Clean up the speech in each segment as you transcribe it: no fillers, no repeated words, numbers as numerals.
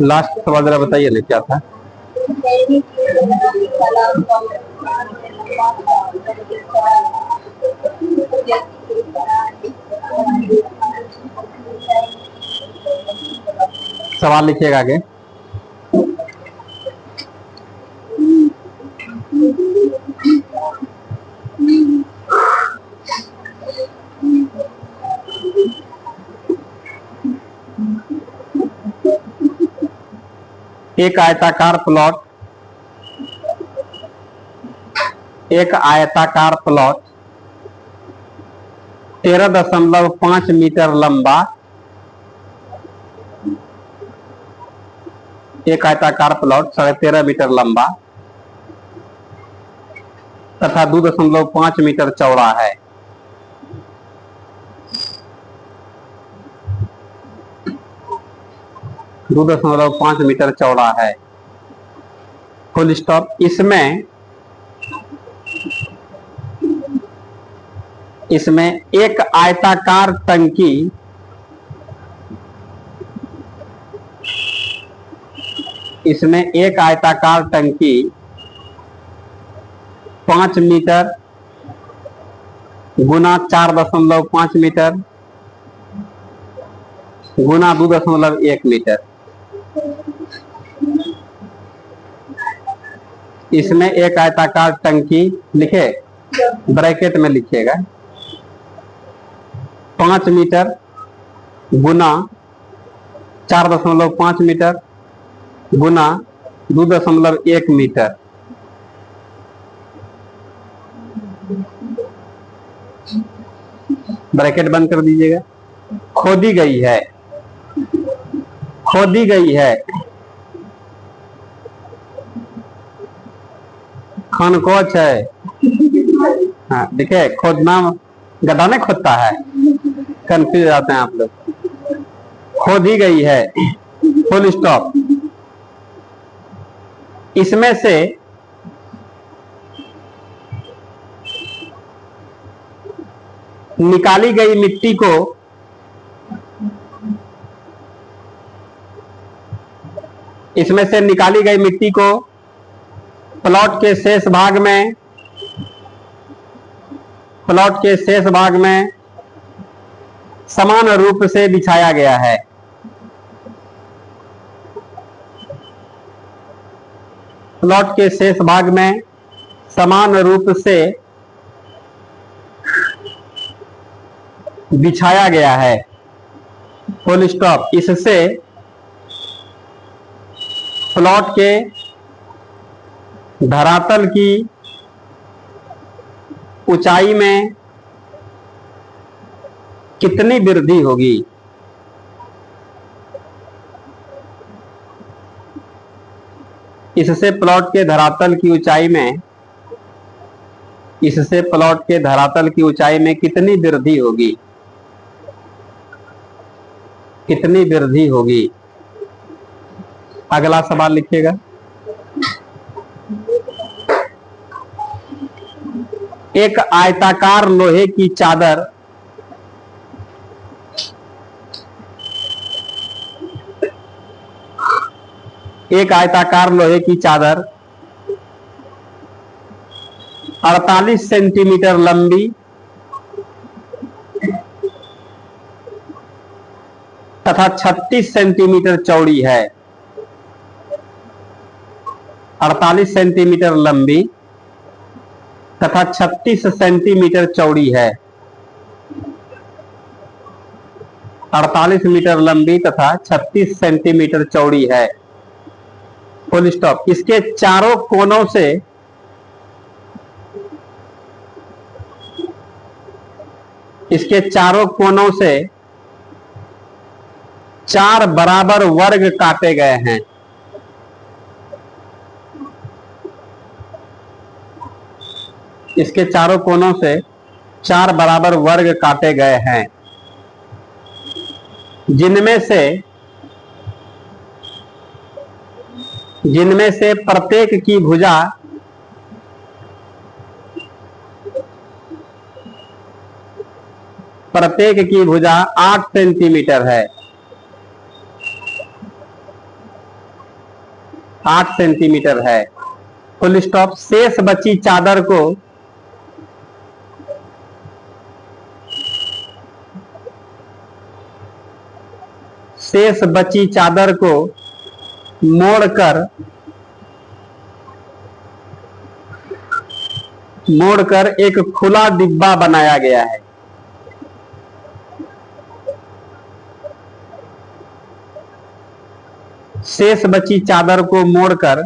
Last सवाल जरा बताइए ना क्या था। सवाल लिखिएगा आगे। एक आयताकार प्लॉट 13.5 मीटर लंबा, एक आयताकार प्लॉट 13.5 मीटर लंबा तथा 2.5 मीटर चौड़ा है। दो 2.5 मीटर चौड़ा है। Full stop. इसमें एक आयताकार टंकी इसमें एक आयताकार टंकी 5 मीटर गुना 4.5 मीटर गुना 2.1 मीटर। इसमें एक आयताकार टंकी लिखे, ब्रैकेट में लिखिएगा, 5 मीटर गुना 4.5 मीटर गुना 2.1 मीटर। ब्रैकेट बंद कर दीजिएगा। खोदी गई है खनकोच है। हाँ देखिए, खोदना गड्ढा नहीं खोदता है, कंफ्यूज जाते हैं आप लोग। खोदी गई है, फुल स्टॉप। इसमें से निकाली गई मिट्टी को प्लॉट के शेष भाग में समान रूप से बिछाया गया है। प्लॉट के शेष भाग में समान रूप से बिछाया गया है, फुल स्टॉप। इससे प्लॉट के धरातल की ऊंचाई में कितनी वृद्धि होगी? इससे प्लॉट के धरातल की ऊंचाई में कितनी वृद्धि होगी? अगला सवाल लिखिएगा। एक आयताकार लोहे की चादर एक आयताकार लोहे की चादर 48 सेंटीमीटर लंबी तथा 36 सेंटीमीटर चौड़ी है। 48 सेंटीमीटर लंबी तथा 36 सेंटीमीटर चौड़ी है। 48 मीटर लंबी तथा 36 सेंटीमीटर चौड़ी है, फुल स्टॉप। इसके चारों कोनों से 4 बराबर वर्ग काटे गए हैं। इसके चारों कोनों से 4 बराबर वर्ग काटे गए हैं, जिनमें प्रत्येक की भुजा प्रत्येक की भुजा 8 सेंटीमीटर है, 8 सेंटीमीटर है। Full stop. शेष बची चादर को मोड़कर एक खुला डिब्बा बनाया गया है। शेष बची चादर को मोड़कर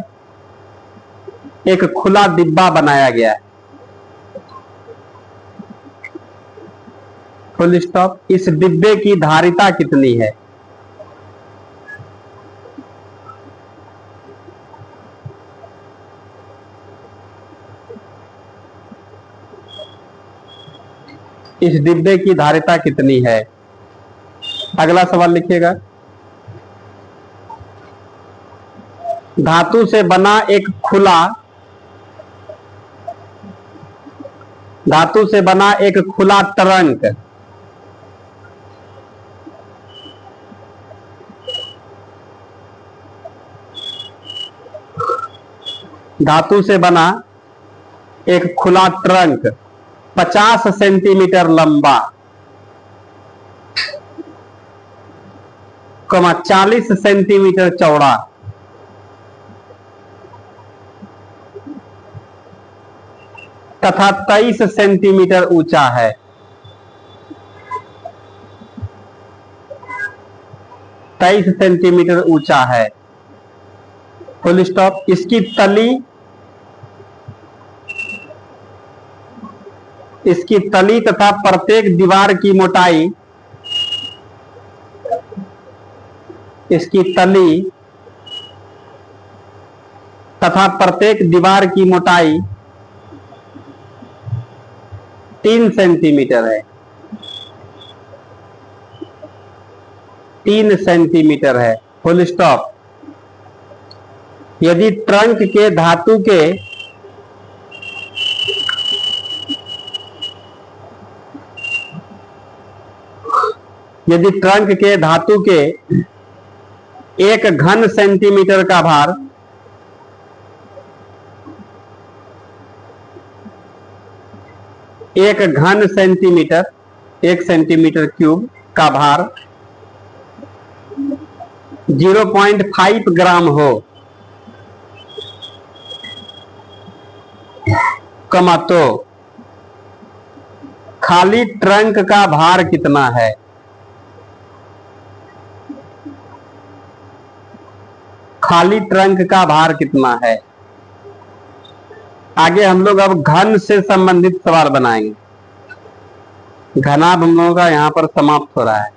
एक खुला डिब्बा बनाया गया है। Full stop. इस डिब्बे की धारिता कितनी है? इस डिब्बे की धारिता कितनी है? अगला सवाल लिखिएगा। धातु से बना एक खुला ट्रंक धातु से बना एक खुला ट्रंक 50 सेंटीमीटर लंबा, 40 सेंटीमीटर चौड़ा तथा 23 सेंटीमीटर ऊंचा है। 23 सेंटीमीटर ऊंचा है। Full stop. इसकी तली तथा प्रत्येक दीवार की मोटाई इसकी तली तथा प्रत्येक दीवार की मोटाई 3 सेंटीमीटर है। 3 सेंटीमीटर है। Full stop. यदि ट्रंक के धातु के एक घन सेंटीमीटर का भार 1 सेंटीमीटर क्यूब का भार 0.5 ग्राम हो, तो खाली ट्रंक का भार कितना है? खाली ट्रंक का भार कितना है? आगे हम लोग अब घन से संबंधित सवाल बनाएंगे। घनाभ हम लोगों का यहाँ पर समाप्त हो रहा है।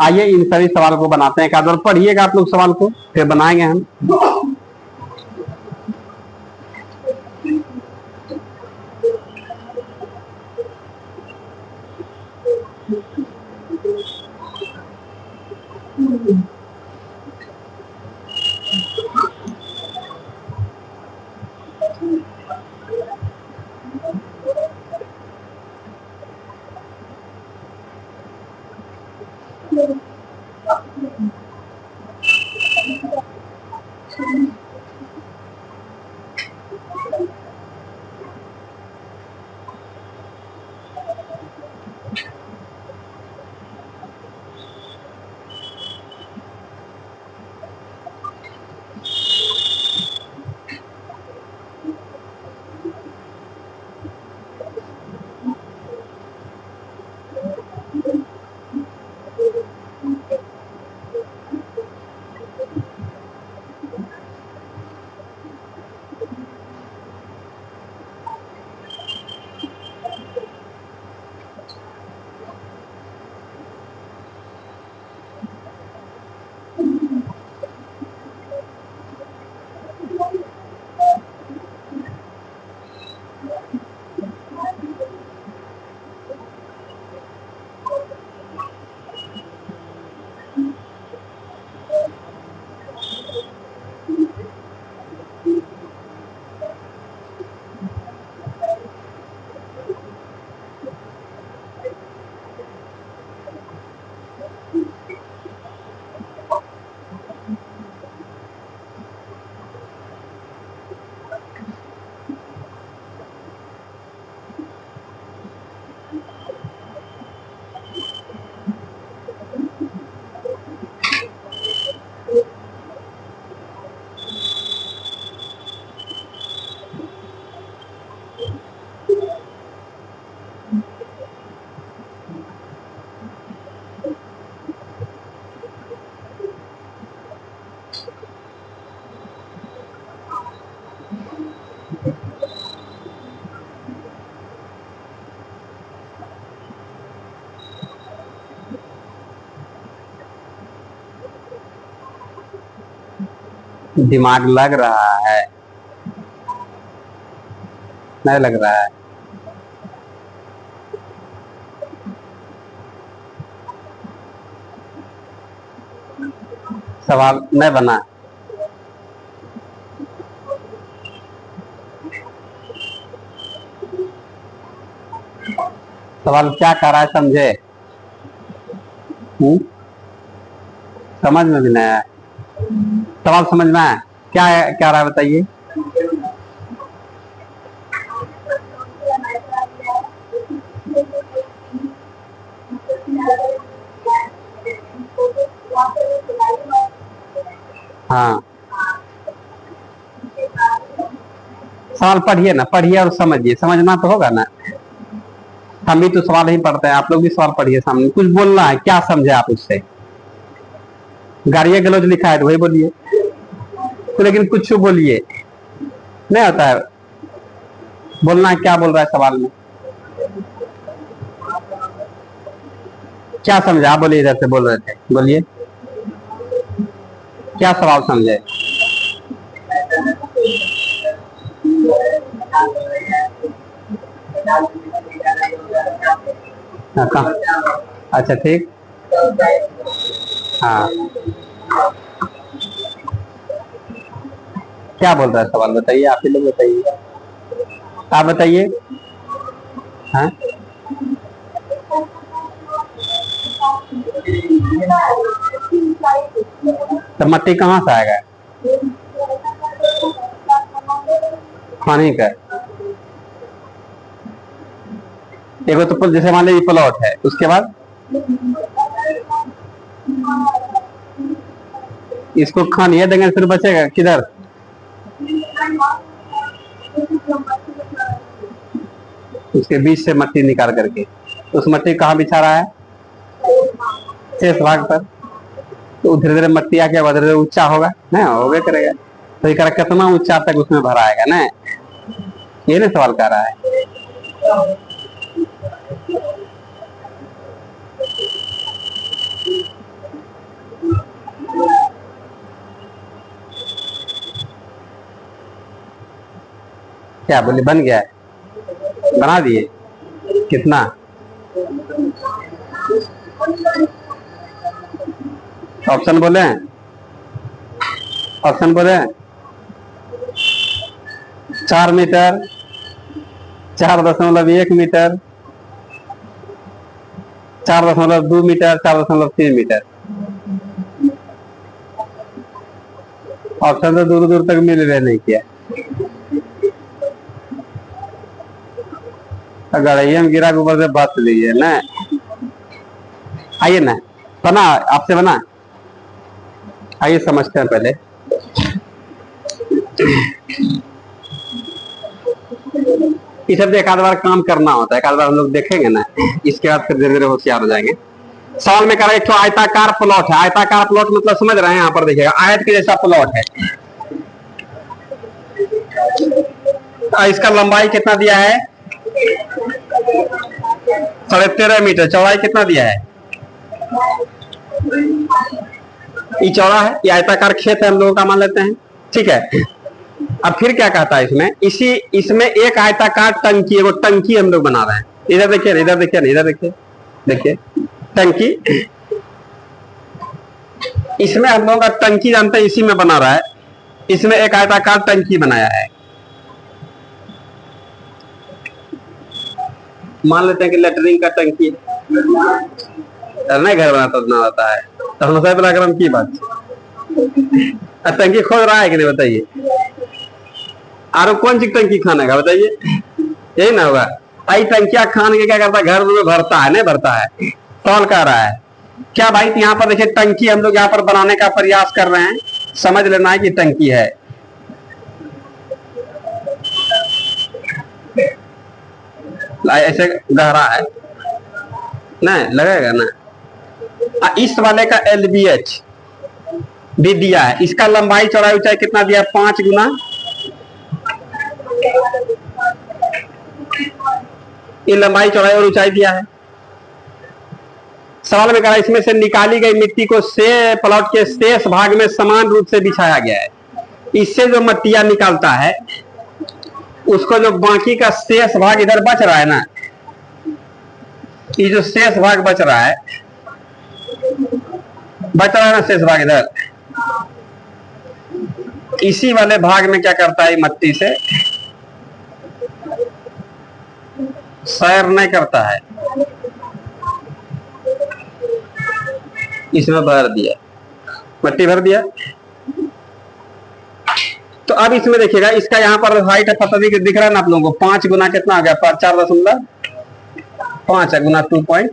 आइए इन सभी सवाल को बनाते हैं। एक बार पढ़िएगा आप लोग सवाल को, फिर बनाएंगे हम। दिमाग लग रहा है, नहीं लग रहा है। सवाल नहीं बना। सवाल क्या कह रहा है समझे? समझ में भी नहीं आया। सवाल समझ में आया? क्या है, क्या रहा है बताइए। हाँ, सवाल पढ़िए ना, पढ़िए और समझिए, समझना तो होगा ना। हम भी तो सवाल ही पढ़ते हैं, आप लोग भी सवाल पढ़िए, सामने कुछ बोलना है, क्या समझे आप उससे? गाड़िया गलौज लिखा है तो वही बोलिए, तो लेकिन कुछ बोलिए, नहीं होता है बोलना है। क्या बोल रहा है सवाल में, क्या समझे आप? बोलिए, इधर से बोल रहे थे, बोलिए क्या सवाल समझे? हाँ, कहाँ? अच्छा ठीक। हाँ, क्या बोल रहा है सवाल बताइए, आप ही लोग बताइए, आप बताइए। हाँ, तो मट्टी कहाँ से आएगा? पानी का। एगो तो जैसे मान लीजिए प्लॉट है, उसके बाद इसको खानिए देंगे, फिर बचेगा किधर? उसके बीच से मट्टी निकाल करके उस मट्टी कहाँ बिछा रहा है? शेष भाग पर। तो धीरे धीरे मट्टी आके धीरे धीरे ऊंचा होगा ना, होगा करेगा। तो ये कितना ऊंचा तक उसमें भरा आएगा ना, ये ना सवाल कर रहा है। क्या बोले, बन गया है? बना दिए? कितना? ऑप्शन बोले, ऑप्शन बोले। 4 metre, 4.1 metre, 4.2 metre, 4.3 metre. Option तो दूर दूर तक मिल रहे नहीं किया। अगर हम गिरा के ऊपर से बच लीजिए ना, आइए ना, बना आपसे बना, आइए समझते हैं पहले। इस सब एक आध बार काम करना होता है, एक आध बार हम लोग देखेंगे ना, इसके बाद फिर धीरे धीरे होशियार हो जाएंगे। सवाल में कह रहा है एक तो आयताकार प्लॉट है। आयताकार प्लॉट मतलब समझ रहे हैं? यहाँ पर देखिएगा, आयत के जैसा प्लॉट है। इसका लंबाई कितना दिया है? 13.5 मीटर। चौड़ाई कितना दिया है? ये चौड़ा है, ये आयताकार खेत है हम लोगों का, मान लेते हैं, ठीक है। अब फिर क्या कहता है इसमें, इसमें एक आयताकार टंकी, वो टंकी हम लोग बना रहे हैं। इधर देखिए, इधर देखिए, इधर देखिए, देखिए टंकी। इसमें हम लोग का टंकी जानते हैं, इसी में बना रहा है। इसमें एक आयताकार टंकी बनाया है, मान लेते हैं कि लेटरिन का टंकी नहीं, घर बनाता है तो हम सही पराक्रम की बात। टंकी खोद रहा है कि नहीं बताइए? और कौन सी टंकी खाने का बताइए, यही ना होगा। आई टंकिया खान के क्या करता है, घर में भरता है, नहीं भरता है। सवाल कह रहा है क्या भाई, यहाँ पर देखिए टंकी हम लोग यहाँ पर बनाने का प्रयास कर रहे हैं, समझ लेना है कि टंकी है। ऐसे गहरा है नहीं लगेगा ना। इस वाले का LBH भी दिया है, इसका लंबाई चौड़ाई ऊंचाई कितना दिया? 5 गुना। ये लंबाई चौड़ाई और ऊंचाई दिया है। सवाल में कहा इसमें से निकाली गई मिट्टी को से प्लॉट के शेष भाग में समान रूप से बिछाया गया है। इससे जो मट्टियां निकालता है उसको जो बाकी का शेष भाग इधर बच रहा है ना, ये जो शेष भाग बच रहा है ना शेष भाग इधर, इसी वाले भाग में क्या करता है मट्टी से सैर नहीं करता है, इसमें भर दिया, मट्टी भर दिया। तो अब इसमें देखिएगा, इसका यहाँ पर हाइट है पता नहीं दिख रहा है ना आप लोगों को, 5 गुना कितना आ गया, 4.5 है गुना 2.1।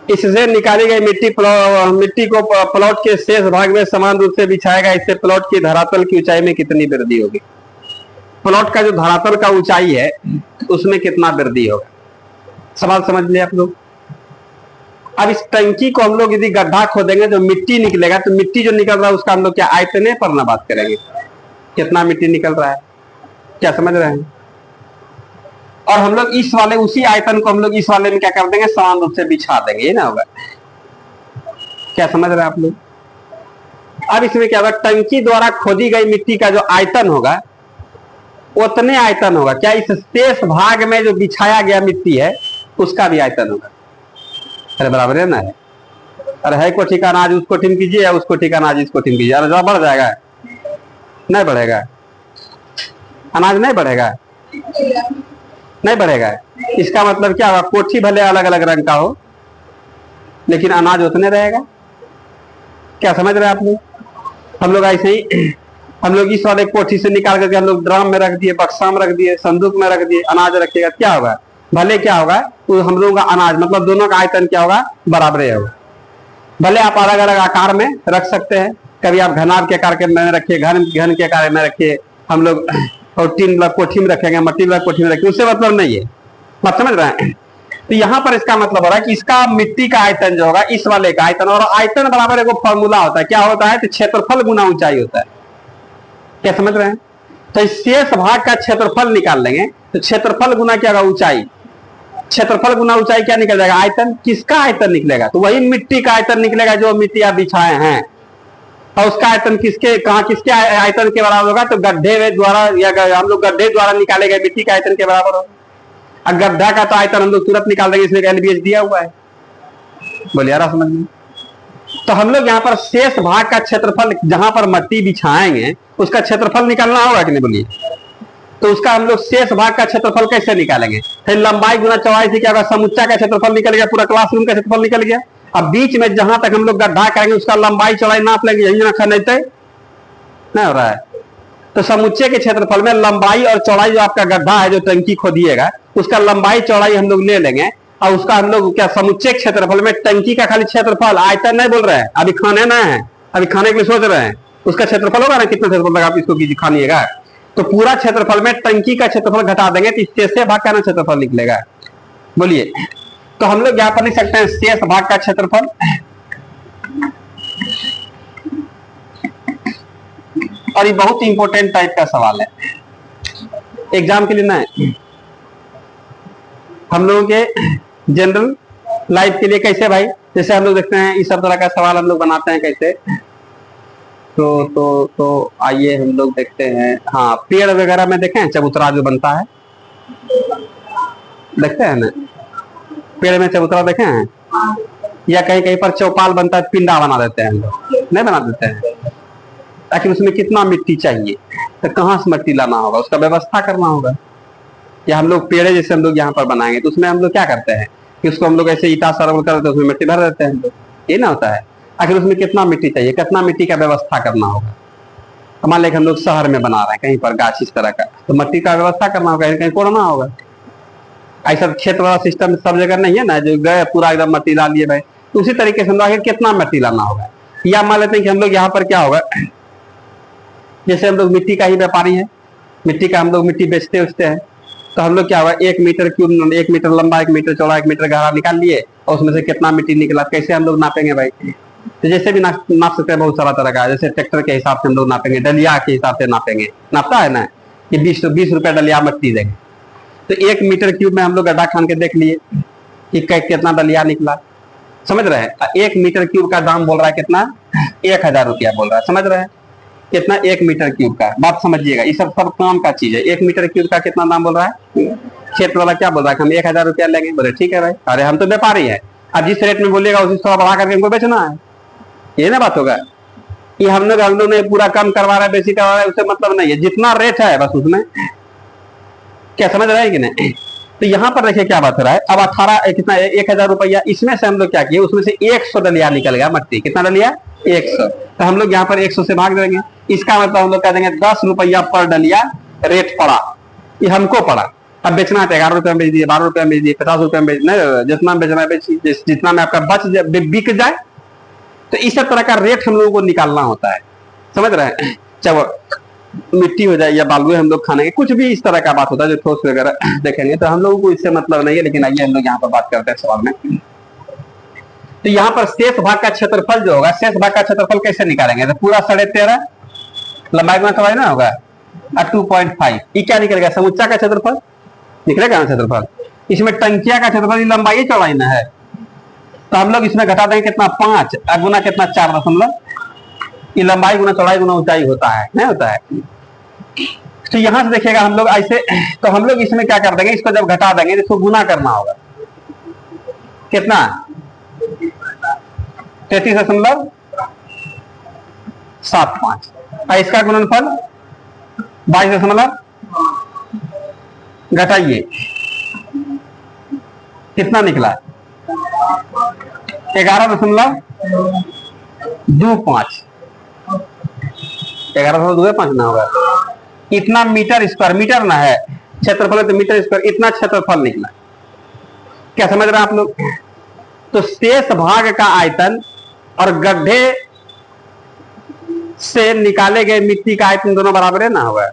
इससे निकाली गई मिट्टी को प्लॉट के शेष भाग में समान रूप से बिछाएगा। इससे प्लॉट की धरातल की ऊंचाई में कितनी वृद्धि होगी? प्लॉट का जो धरातल का ऊंचाई है उसमें कितना वृद्धि होगा? सवाल समझ लिया आप लोग। अब इस टंकी को हम लोग यदि गड्ढा खोदेंगे जो मिट्टी निकलेगा, तो मिट्टी जो निकल रहा है उसका हम लोग क्या आयतने पर ना बात करेंगे, कितना मिट्टी निकल रहा है, क्या समझ रहे हैं? और हम लोग इस वाले उसी आयतन को हम लोग इस वाले में क्या कर देंगे, समान रूप से बिछा देंगे, ये ना होगा, क्या समझ रहे हैं आप लोग? अब इसमें क्या होगा, टंकी द्वारा खोदी गई मिट्टी का जो आयतन होगा उतने आयतन होगा क्या इस शेष भाग में जो बिछाया गया मिट्टी है उसका भी आयतन होगा। अरे बराबर है ना? अरे है कोठी का अनाज उसको टीम कीजिए या उसको ठीक अनाज इसको टीम कीजिए, अरे बढ़ जाएगा? नहीं बढ़ेगा, अनाज नहीं बढ़ेगा, नहीं बढ़ेगा। इसका मतलब क्या होगा, कोठी भले अलग अलग रंग का हो लेकिन अनाज उतने रहेगा, क्या समझ रहे हैं आप लोग? हम लोग ऐसे ही हम लोग इस वाले कोठी से निकाल करके हम लोग ड्राम में रख दिए, बक्सा में रख दिए, संदूक में रख दिए, अनाज रखिएगा, क्या होगा, भले क्या होगा तो हम लोगों का अनाज मतलब दोनों का आयतन क्या होगा, बराबर होगा। भले आप अलग अलग आकार में रख सकते हैं, कभी आप घनार के आकार के में रखिए, घन के आकार में रखिए, हम लोग और 3 कोठी में रखेंगे, मट्टी वाला कोठी में रखेंगे, उससे मतलब नहीं है, बात समझ रहे हैं? तो यहाँ पर इसका मतलब हो रहा है कि इसका मिट्टी का आयतन जो होगा इस वाले का आयतन, और आयतन बराबर एक फॉर्मूला होता है, क्या होता है, तो क्षेत्रफल गुना ऊंचाई होता है, क्या समझ रहे हैं? तो इस शेष भाग का क्षेत्रफल निकाल लेंगे, तो क्षेत्रफल गुना क्या होगा, ऊंचाई, क्षेत्रफल गुना ऊंचाई क्या निकल जाएगा, आयतन। किसका आयतन निकलेगा, तो वही मिट्टी का आयतन निकलेगा जो मिट्टी आप बिछाए हैं, और उसका आयतन किसके किसके आयतन के बराबर होगा, तो गड्ढे द्वारा या हम लोग गड्ढे द्वारा निकाले गए मिट्टी के आयतन के बराबर होगा। अब गड्ढा का तो आयतन हम लोग तुरंत निकाल देंगे, इसमें LBH दिया हुआ है, बोलिए यार समझ में। तो हम लोग यहाँ पर शेष भाग का क्षेत्रफल जहां पर मट्टी बिछाएंगे उसका क्षेत्रफल निकालना होगा कि नहीं, बोलिए? तो उसका हम लोग शेष भाग का क्षेत्रफल कैसे निकालेंगे, फिर लंबाई गुना चौड़ाई से क्या होगा, समुच्चा का क्षेत्रफल निकल गया, पूरा क्लासरूम का क्षेत्रफल निकल गया। अब बीच में जहां तक हम लोग गड्ढा करेंगे उसका लंबाई चौड़ाई नाप लेंगे, यही ना खनते नहीं हो रहा है। तो समुच्चय के क्षेत्रफल में लंबाई और चौड़ाई जो आपका गड्ढा है जो टंकी खोदिएगा उसका लंबाई चौड़ाई हम लोग ले लेंगे, और उसका हम लोग क्या समुच्चय क्षेत्रफल में टंकी का खाली क्षेत्रफल, आयतन नहीं बोल रहे हैं, अभी खाने ना है, अभी खाने के लिए सोच रहे हैं, उसका क्षेत्रफल होगा ना, कितना क्षेत्रफल आप इसको खानिएगा, तो पूरा क्षेत्रफल में टंकी का क्षेत्रफल घटा देंगे तो शेष भाग का ना क्षेत्रफल निकलेगा, बोलिए? तो हम लोग यहाँ पर लिख सकते हैं शेष भाग का क्षेत्रफल, और ये बहुत इंपॉर्टेंट टाइप का सवाल है एग्जाम के लिए ना, हम लोगों के जनरल लाइफ के लिए। कैसे भाई, जैसे हम लोग देखते हैं इस सब तरह का सवाल हम लोग बनाते हैं कैसे, तो आइए हम लोग देखते हैं। हाँ, पेड़ वगैरह में देखें चबूतरा जो बनता है, देखते हैं ना, पेड़ में चबूतरा देखे हैं, या कहीं कहीं पर चौपाल बनता है, पिंडा बना देते हैं हम लोग, नहीं बना देते हैं, ताकि उसमें कितना मिट्टी चाहिए, तो कहाँ से मिट्टी लाना होगा, उसका व्यवस्था करना होगा। या हम लोग पेड़े जैसे हम लोग यहाँ पर बनाएंगे तो उसमें हम लोग क्या करते हैं कि उसको हम लोग ऐसे ईटा सरवल कर देते हैं, उसमें मिट्टी भर देते हैं हम लोग, ये ना होता है। आखिर उसमें कितना मिट्टी चाहिए, कितना मिट्टी का व्यवस्था करना होगा। मान लें हम लोग शहर में बना रहे हैं कहीं पर गाछ इस तरह का, तो मिट्टी का व्यवस्था करना होगा, कहीं कोड़ना होगा। ऐसा खेत वाला सिस्टम सब जगह नहीं है ना, जो गए पूरा एकदम मिट्टी ला लिए भाई, तो उसी तरीके से हम लोग कितना मिट्टी लाना होगा। या मान लेते हैं कि हम लोग यहाँ पर क्या होगा, जैसे हम लोग मिट्टी का ही व्यापारी है, मिट्टी का हम लोग मिट्टी बेचते उचते हैं, तो हम लोग क्या होगा 1 मीटर क्यूब, 1 मीटर लंबा, 1 मीटर चौड़ा, 1 मीटर गहरा निकाल लिए, और उसमें से कितना मिट्टी निकला, कैसे हम लोग नापेंगे भाई? तो जैसे भी नाप सकते हैं, बहुत सारा तरह का, जैसे ट्रैक्टर के हिसाब से हम लोग नापेंगे, डलिया के हिसाब से नापेंगे, नापता है ना कि 20 रुपए डलिया मिट्टी देंगे, तो 1 मीटर क्यूब में हम लोग गड्ढा खान के देख लिए कि कितना डलिया निकला, समझ रहे हैं। 1 मीटर क्यूब का दाम बोल रहा है कितना, 1000 रुपया बोल रहा है, समझ रहे हैं कितना, 1 मीटर क्यूब का। बात समझिएगा, ये सब काम का चीज है। 1 मीटर क्यूब का कितना दाम बोल रहा है, खेत वाला क्या बोल रहा है, हम 1000 रुपया लेंगे। बोले ठीक है भाई, अरे हम तो व्यापारी है, अब जिस रेट में बोलिएगा उसी थोड़ा बढ़ा करके हमको बेचना है, ये ना बात होगा। ये हम लोग ने पूरा कम करवा रहा है, बेसी करवा रहा है, उससे मतलब नहीं है, जितना रेट है बस उसमें, क्या समझ रहे हैं कि नहीं। तो यहाँ पर देखिए क्या बात हो रहा है। अब 18 कितना 1000 रुपया, इसमें से हम लोग क्या किए, उसमें से 100 डलिया निकल गया मट्टी। कितना डलिया, 100। तो हम लोग यहाँ पर 100 से भाग देंगे, इसका मतलब हम लोग कह देंगे 10 रुपया पर डलिया रेट पड़ा, ये हमको पड़ा। अब बेचना है 11 रुपये में बेच दिए, 12 रुपये में बेच दिए, 50 रुपये में बेचना, जितना बेचना है बेचिए, जितना में आपका बिक जाए। तो इस तरह का रेट हम लोगों को निकालना होता है, समझ रहे हैं। चाहे मिट्टी हो जाए या बालू हम लोग खाने के, कुछ भी इस तरह का बात होता है जो ठोस वगैरह देखेंगे। तो हम लोगों को इससे मतलब नहीं है, लेकिन आइए हम लोग यहाँ पर बात करते हैं सवाल में। तो यहाँ पर शेष भाग का क्षेत्रफल जो होगा, शेष भाग का क्षेत्रफल कैसे निकालेंगे, तो पूरा 13.5 लंबाई गुना चौड़ाई ना होगा, 2.5, ये क्या निकलेगा, समुच्चा का क्षेत्रफल निकलेगा ना क्षेत्रफल। इसमें टंकिया का क्षेत्रफल लंबाई चौड़ाई ना है, तो हम लोग इसमें घटा देंगे कितना, 5 गुना कितना 4 ये लंबाई गुना चौड़ाई गुना ऊंचाई होता है, नहीं होता है। तो यहां से देखिएगा हम लोग ऐसे, तो हम लोग इसमें क्या कर देंगे, इसको जब घटा देंगे इसको गुना करना होगा, कितना 33.75, और इसका गुणनफल 22, घटाइए कितना निकला, 11.25, 11.25 ना होगा, इतना मीटर स्क्वायर, मीटर ना है क्षेत्रफल, तो मीटर स्क्वायर, इतना क्षेत्रफल निकला। क्या समझ रहे हैं आप लोग। तो शेष भाग का आयतन और गड्ढे से निकाले गए मिट्टी का आयतन दोनों बराबर है ना होगा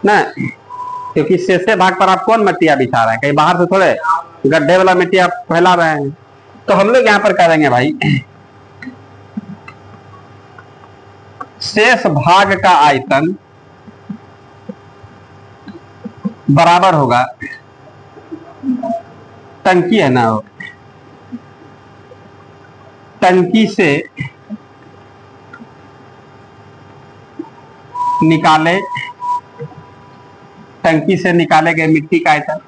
ना, क्योंकि शेष भाग पर आप कौन मिट्टी बिछा रहे हैं, कहीं बाहर से थोड़े गड्ढे वाला मिट्टी आप फैला रहे हैं। तो हम लोग यहां पर कह देंगे भाई, शेष भाग का आयतन बराबर होगा, टंकी है ना, टंकी से निकाले, टंकी से निकाले गए मिट्टी का आयतन।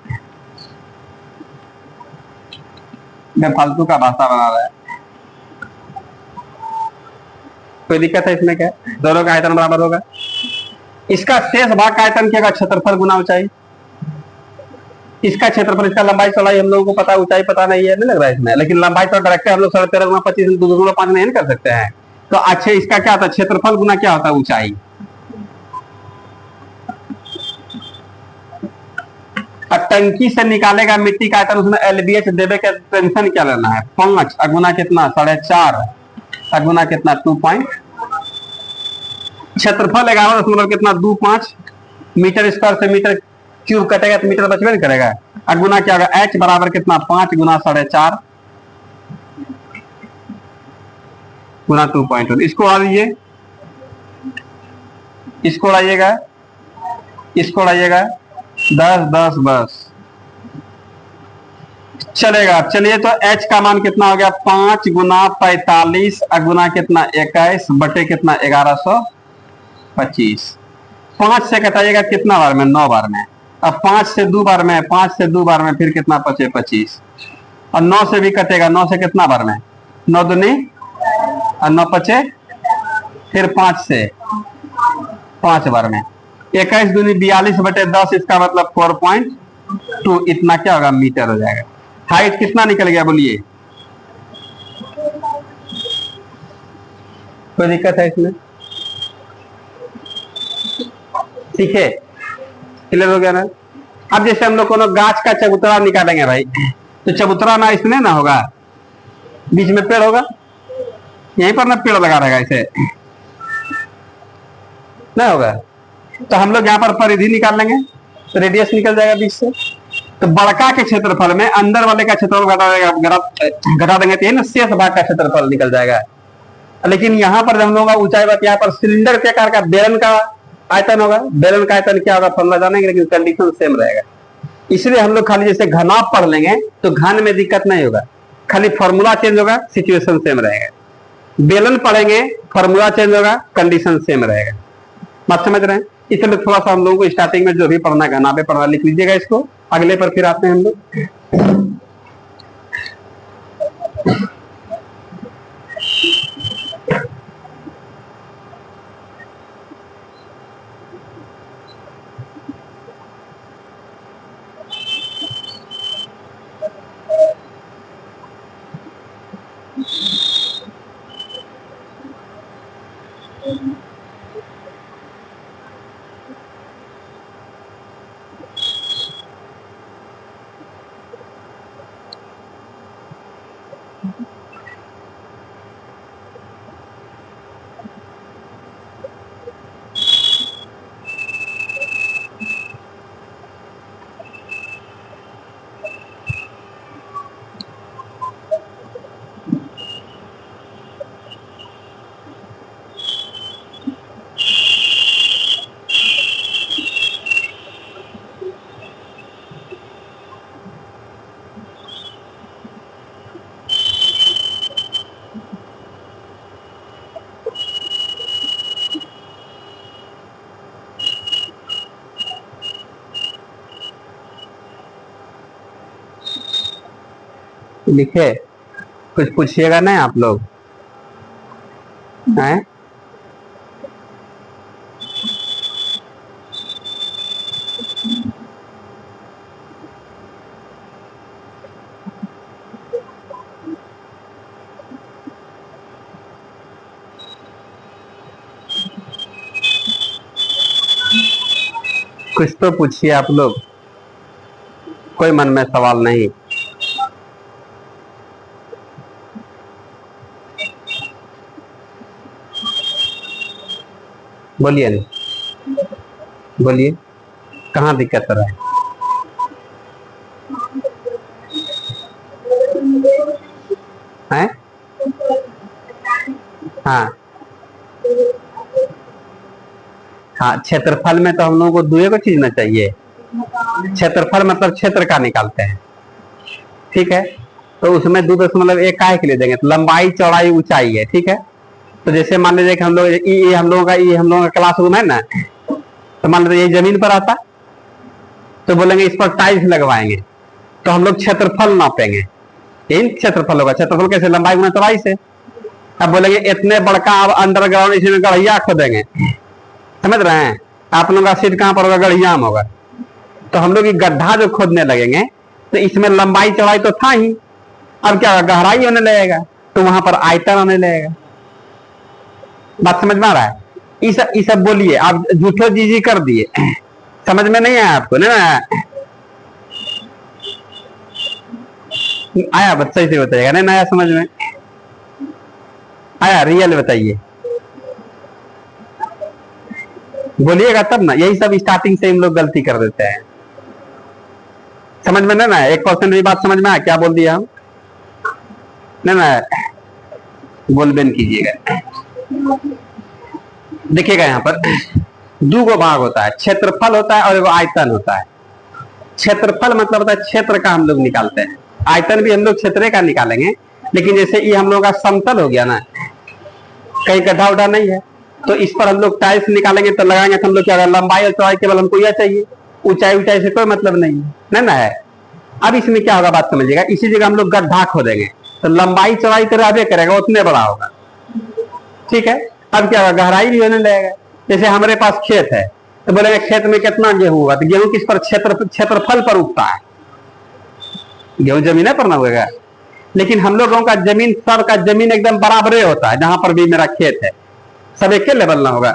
फालतू का भाषा बना रहा है, कोई दिक्कत है इसमें क्या, दोनों का आयतन बराबर होगा। इसका शेष भाग का आयतन क्या होगा, क्षेत्रफल गुना ऊंचाई। इसका क्षेत्रफल, इसका लंबाई चौड़ाई हम लोगों को पता, ऊंचाई पता नहीं है, नहीं लग रहा है इसमें, लेकिन लंबाई तो डायरेक्ट हम लोग 13.5 गुना 25 2.5 नहीं कर सकते हैं। तो अच्छे इसका क्या होता है, क्षेत्रफल गुना क्या होता है, ऊंचाई। टंकी से निकालेगा मिट्टी का आयतन, उसमें एलबीएच देवे का टेंशन क्या लेना है, 5 गुना कितना 4.5 गुना कितना 2. क्षेत्रफल 11 कितना 25 मीटर स्क्वायर से मीटर क्यूब कटेगा तो मीटर बचबे नहीं करेगा। गुना क्या होगा, h बराबर कितना 5 गुना 4.5 गुना 2.1। इसको उड़ाइए, इसको उड़ाइएगा, इसको उड़ाइएगा, 10 10 10 चलेगा। चलिए तो h का मान कितना हो गया, 5 गुना 45 गुना कितना 21 बटे कितना 1125। 5 से कटाइएगा कितना बार में, 9 बार में। अब 5 से 2 बार में, 5 से 2 बार में, फिर कितना बचे 25। और 9 से भी कटेगा, 9 से कितना बार में, 9 दूनी और 9 बचे, फिर 5 से 5 बार में, 21 दूनी 42 बटे 10, इसका मतलब 4.2, इतना क्या होगा, मीटर हो जाएगा। हाइट कितना निकल गया बोलिए, कोई दिक्कत है इसमें, ठीक है, क्लियर हो गया ना। अब जैसे हम लोग कोनो गाछ का चबूतरा निकालेंगे भाई, तो चबूतरा ना इसमें ना होगा, बीच में पेड़ होगा, यहीं पर ना पेड़ लगा रहेगा, ऐसे ना होगा। तो हम लोग यहाँ पर परिधि निकाल लेंगे, तो रेडियस निकल जाएगा बीच से। तो बड़का के क्षेत्रफल में अंदर वाले का क्षेत्रफल घटा देंगे, तो ये ना शेष भाग का क्षेत्रफल निकल जाएगा। लेकिन यहाँ पर हम लोग ऊंचाई बात, यहाँ पर सिलेंडर के आकार का बेलन का आयतन होगा, बेलन का आयतन क्या होगा फॉर्मूला जानेंगे, लेकिन कंडीशन सेम रहेगा। इसलिए हम लोग खाली जैसे घनाभ पढ़ लेंगे तो घन में दिक्कत नहीं होगा, खाली फॉर्मूला चेंज होगा, सिचुएशन सेम रहेगा। बेलन पढ़ेंगे, फॉर्मूला चेंज होगा, कंडीशन सेम रहेगा। बात समझ रहे हैं? इसलिए थोड़ा सा हम लोगों को स्टार्टिंग में जो भी पढ़ना है नावे पढ़ना लिख लीजिएगा इसको, अगले पर फिर आते हैं हम लोग। लिखे, कुछ पूछिएगा नहीं आप लोग हैं? कुछ तो पूछिए आप लोग, कोई मन में सवाल नहीं। बोलिए नहीं, बोलिए कहाँ दिक्कत हो रहा है? हैं? हाँ हाँ, क्षेत्रफल में तो हम लोगों को दुए को चीज ना चाहिए। क्षेत्रफल मतलब क्षेत्र का निकालते हैं, ठीक है? तो उसमें 2.1 काहे के लिए देंगे? तो लंबाई चौड़ाई ऊंचाई है, ठीक है? तो जैसे मान लीजिए कि हम लोग हम लोगों का क्लासरूम है ना, तो मान लीजिए ये जमीन पर आता, तो बोलेंगे इस पर टाइल्स लगवाएंगे, तो हम लोग क्षेत्रफल नापेंगे, यही क्षेत्रफल होगा। क्षेत्रफल कैसे? लंबाई गुना चौड़ाई से। अब बोलेंगे इतने बड़का अब अंडरग्राउंड इसमें गढ़िया खोदेंगे, समझ रहे हैं? आप लोगों का सीट कहां पर होगा? गढ़िया में होगा। तो हम लोग ये गड्ढा जो खोदने लगेंगे, तो इसमें लंबाई चौड़ाई तो था ही, अब क्या होगा? गहराई होने लगेगा, तो वहां पर आयतन आने लगेगा। बात समझ में आ रहा है? ये सब बोलिए, आप झूठो जी कर दिए, समझ में नहीं आया आपको? नहीं आया? बच्चा से बताइएगा। नहीं आया समझ में? आया? रियल बताइए, बोलिएगा तब ना। यही सब स्टार्टिंग से हम लोग गलती कर देते हैं। समझ में नहीं ना? 1% भी बात समझ में आया? क्या बोल दिया हम? नहीं ना, बोलबेन कीजिएगा। देखिएगा यहाँ पर दो गो भाग होता है, क्षेत्रफल होता है और एगो आयतन होता है। क्षेत्रफल मतलब होता है क्षेत्र का हम लोग निकालते हैं, आयतन भी हम लोग क्षेत्र का निकालेंगे। लेकिन जैसे ये हम लोग का समतल हो गया ना, कहीं गड्ढा उड्ढा नहीं है, तो इस पर हम लोग टाइल्स निकालेंगे तो लगाएंगे, तो हम लोग क्या, लंबाई और चौड़ाई केवल हमको यह चाहिए, ऊंचाई ऊंचाई से कोई मतलब नहीं है ना है। अब इसमें क्या होगा बात समझिएगा, इसी जगह हम लोग गड्ढा खोदेंगे, तो लंबाई चौड़ाई तो रहबे करेगा, उतने बड़ा होगा, ठीक है? अब क्या होगा? गहराई भी होने लगेगा। जैसे हमारे पास खेत है, तो बोलेंगे खेत में कितना गेहूं होगा, तो गेहूं किस पर? क्षेत्रफल पर उगता है, गेहूं जमीन पर ना होगा। लेकिन हम लोगों का जमीन, सब का जमीन एकदम बराबरे होता है, जहां पर भी मेरा खेत है सब एक लेवल ना होगा।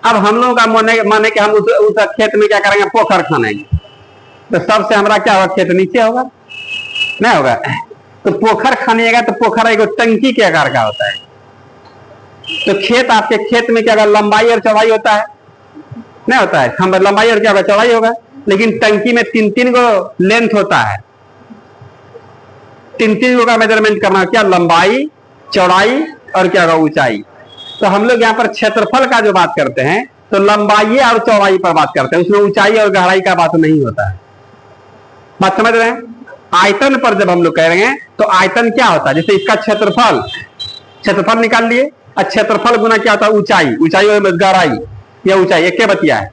अब हम लोगों का माने कि हम उस खेत में क्या करेंगे? पोखर खानेंगे, तो सबसे हमारा क्या होगा? खेत नीचे होगा, नहीं होगा? तो पोखर खानिएगा तो पोखर एक टंकी के आकार का होता है। तो खेत, आपके खेत में क्या होगा? लंबाई और चौड़ाई होता है, नहीं होता है? हम लंबाई और क्या होगा? चौड़ाई होगा। लेकिन टंकी में 3-3 गो लेंथ होता है, 3-3 गो का मेजरमेंट करना, क्या? लंबाई, चौड़ाई और क्या होगा? ऊंचाई। तो हम लोग यहाँ पर क्षेत्रफल का जो बात करते हैं, तो लंबाई और चौड़ाई पर बात करते हैं, उसमें ऊंचाई और गहराई का बात नहीं होता है। बात समझ रहे हैं? आयतन पर जब हम लोग कह रहे हैं तो आयतन क्या होता है, जैसे इसका क्षेत्रफल निकाल लिए, और क्षेत्रफल गुना क्या होता है ऊंचाई, ऊंचाई और गहराई या ऊंचाई एक बतिया है,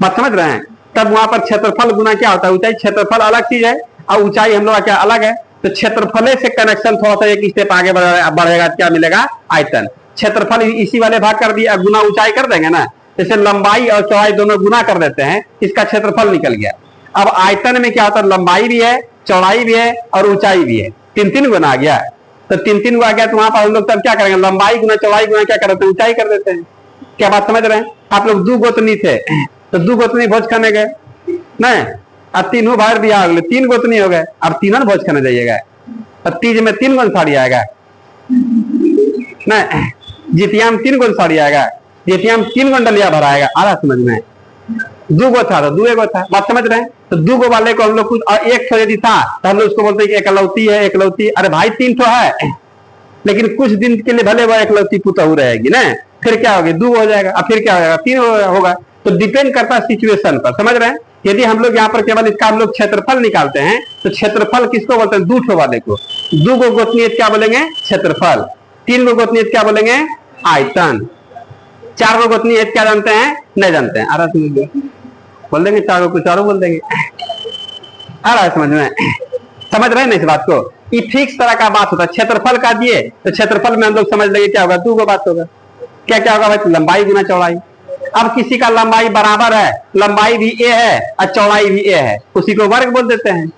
बात समझ रहे हैं। तब वहां पर क्षेत्रफल गुना क्या होता है ऊंचाई, क्षेत्रफल अलग चीज है और ऊंचाई हम लोग का क्या अलग है। तो क्षेत्रफल से कनेक्शन थोड़ा सा एक स्टेप आगे बढ़ेगा, क्या मिलेगा आयतन। क्षेत्रफल इसी वाले भाग कर दिया, गुना ऊंचाई कर देंगे ना, जैसे लंबाई और चौड़ाई दोनों गुना कर देते हैं, इसका क्षेत्रफल निकल गया। अब आयतन में क्या होता है, लंबाई भी है, चौड़ाई भी है और ऊंचाई भी है, तीन तीन गुना आ गया। तो तीन तीन गुना आ गया तो वहां पर हम लोग तब क्या करेंगे, लंबाई गुना चौड़ाई गुना क्या करते हैं, ऊंचाई कर देते हैं। क्या बात समझ रहे हैं। आप लोग दो गोतनी थे तो दो गोतनी भोज खाने गए नहीं, अब तीनों भाई बिया हो गए, तीन गोतनी हो गए, अब तीनों भोज खाने जाइएगा, अब तीज में 3 गुण साड़ी आएगा नहीं, जितिया में 3 गुण साड़ी आएगा, जितिया में 3 गुण डलिया भराएगा। आ रहा समझ में, दो गो था तो दो गो था, बात समझ रहे हैं। तो दो गो वाले को हम लोग कुछ और एक यदि था तो हम लोग उसको बोलते हैं कि एकलौती है, एकलौती। अरे भाई 3 तो है, लेकिन कुछ दिन के लिए भले वो एकलौती पुतहू रहेगी ना, फिर क्या होगी, 2 हो जाएगा, अब फिर क्या हो जाएगा, 3 होगा। तो डिपेंड करता है सिचुएशन पर, समझ रहे हैं। यदि हम लोग यहाँ पर केवल इसका हम लोग क्षेत्रफल निकालते हैं तो क्षेत्रफल किसको बोलते हैं, 2 वाले को। 2 गो गोतनीयत क्या बोलेंगे, क्षेत्रफल। 3 गो गोतनीयत क्या बोलेंगे, आयतन। 4 गो गोतनीयत क्या जानते हैं, नहीं जानते हैं। आ रहा समझ बोल देंगे, 4 गो को 4 बोल देंगे। आ रहा है समझ में, समझ रहे हैं ना इस बात को। ये फिक्स तरह का बात होता है। क्षेत्रफल का दिए तो क्षेत्रफल में हम लोग समझ लेंगे क्या होगा, 2 गो बात होगा। क्या क्या होगा भाई, लंबाई गुना चौड़ाई। अब किसी का लंबाई बराबर है, लंबाई भी ए है और चौड़ाई भी ए है, उसी को वर्ग बोल देते हैं।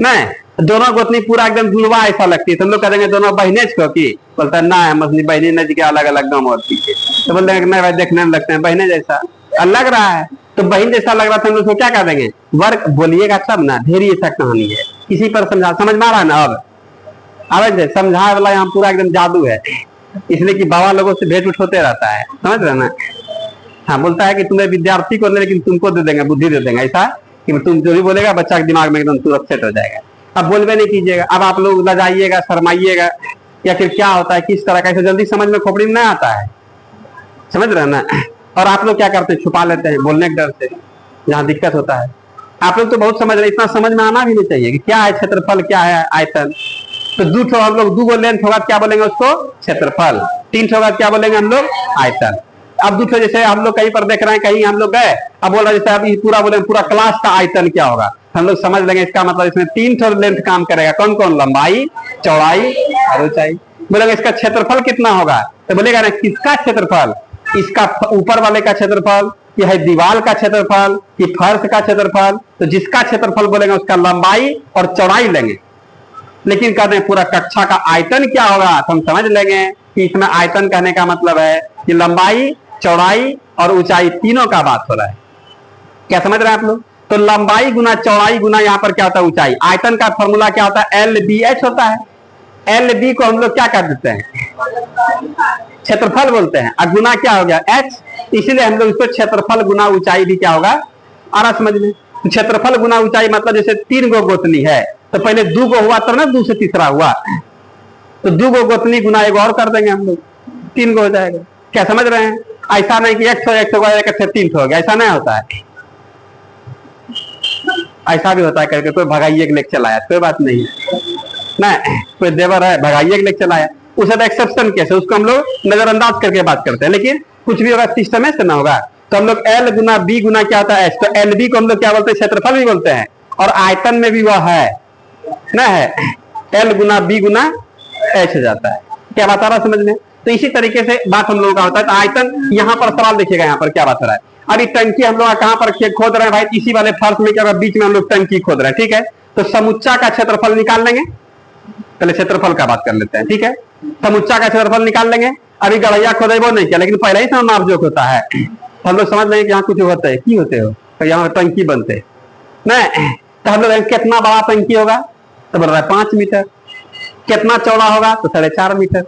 नहीं, दोनों गोतनी पूरा एकदम जुड़वा ऐसा लगती है तो हम लोग कह देंगे दोनों बहनेज को, की बोलता है ना मछली बहनी नज के अलग अलग दाम होती है, तो बोल देंगे नहीं भाई देखने में लगते हैं बहने जैसा, लग रहा है तो बहन जैसा लग रहा था, हम लोग क्या कह देंगे, वर्ग बोलिएगा सब ना, ढेरी ऐसा कहानी है। किसी पर समझ में आ रहा है ना। अब समझाए वाला यहाँ पूरा एकदम जादू है, इसलिए कि बाबा लोगों से भेंट उठ होते रहता है, समझ रहे ना। हाँ, बोलता है कि तुम्हें विद्यार्थी को नहीं लेकिन तुमको दे देंगे, बुद्धि दे देंगे, ऐसा कि तुम जो भी बोलेगा बच्चा के दिमाग में एकदम तुरंत सेट हो जाएगा। अब बोलबे नहीं कीजिएगा, अब आप लोग लजाइएगा, शर्माइएगा या फिर क्या होता है, किस तरह का, जल्दी समझ में खोपड़ी में नहीं आता है, समझ रहे ना। और आप लोग क्या करते हैं, छुपा लेते हैं बोलने के डर से, जहाँ दिक्कत होता है। आप लोग तो बहुत समझ रहे, इतना समझ में आना भी नहीं चाहिए कि क्या है क्षेत्रफल, क्या है आयतन। तो 2 हम लोग 2 गो लेंथ होगा क्या बोलेंगे उसको, क्षेत्रफल। 3 होगा क्या बोलेंगे हम लोग, आयतन। अब 2 जैसे हम लोग कहीं पर देख रहे हैं, कहीं हम लोग गए, अब बोल रहे जैसे अभी पूरा बोले पूरा क्लास का आयतन क्या होगा, हम लोग समझ लेंगे इसका मतलब इसमें 3 लेंथ काम करेगा। कौन कौन, लंबाई, चौड़ाई और ऊंचाई। बोलेंगे इसका क्षेत्रफल कितना होगा, तो बोलेगा ना किसका क्षेत्रफल, इसका ऊपर वाले का क्षेत्रफल, ये है दीवार का क्षेत्रफल, ये फर्श का क्षेत्रफल। तो जिसका क्षेत्रफल बोलेंगे उसका लंबाई और चौड़ाई लेंगे। लेकिन कहते हैं पूरा कक्षा का आयतन क्या होगा, तो हम समझ लेंगे कि इसमें आयतन कहने का मतलब है कि लंबाई, चौड़ाई और ऊंचाई तीनों का बात हो रहा है। क्या समझ रहे हैं आप लोग। तो लंबाई गुना चौड़ाई गुना यहाँ पर क्या होता है, ऊंचाई। आयतन का फॉर्मूला क्या होता है, LBH होता है। LB को हम लोग क्या कर देते हैं, क्षेत्रफल बोलते हैं, और गुना क्या हो गया, H। इसीलिए हम लोग इसको क्षेत्रफल गुना ऊंचाई भी क्या होगा, आ रहा समझ में। क्षेत्रफल गुना ऊंचाई मतलब जैसे 3 गो गोतनी है तो पहले 2 गो हुआ तो ना 2 से तीसरा हुआ, तो 2 गो गोतनी गुना एक और कर देंगे हम लोग, 3 गो हो जाएगा। क्या समझ रहे हैं। ऐसा नहीं कि 100 3 हो गया, ऐसा नहीं होता है। ऐसा भी होता है करके कोई भगाइए के लेके चलाया, कोई बात नहीं है ना, कोई देवर है भगाइए के लेके चलाया, उसे एक्सेप्शन केस है, उसको हम लोग नजरअंदाज करके बात करते हैं। लेकिन कुछ भी होगा सिस्टम से ना होगा। तो हम लोग L गुना B गुना क्या होता है H, तो LB को हम लोग क्या बोलते हैं, क्षेत्रफल भी बोलते हैं, और आयतन में भी वह है ना, है L गुना B गुना H हो जाता है। क्या बात आ रहा समझ में। तो इसी तरीके से बात हम लोगों का होता है। तो आयतन यहाँ पर सवाल देखिएगा, यहाँ पर क्या बात हो रहा है। अभी टंकी हम लोग कहाँ पर खोद रहे हैं भाई, इसी वाले फर्श में क्या बीच में हम लोग टंकी खोद रहे हैं, ठीक है। तो समुच्चा का क्षेत्रफल निकाल लेंगे, पहले क्षेत्रफल का बात कर लेते हैं, ठीक है। समुच्चा का क्षेत्रफल निकाल लेंगे। अभी गढ़ैया खोदे वो नहीं किया, लेकिन पहले ही से नापजोक होता है, तो हम लोग समझ लेंगे कि यहाँ कुछ होता है, की होते हो तो यहाँ टंकी बनते नहीं। तो हम लोग कितना बड़ा टंकी होगा, तो बोल रहा है 5 मीटर। कितना चौड़ा होगा, तो 4.5 मीटर।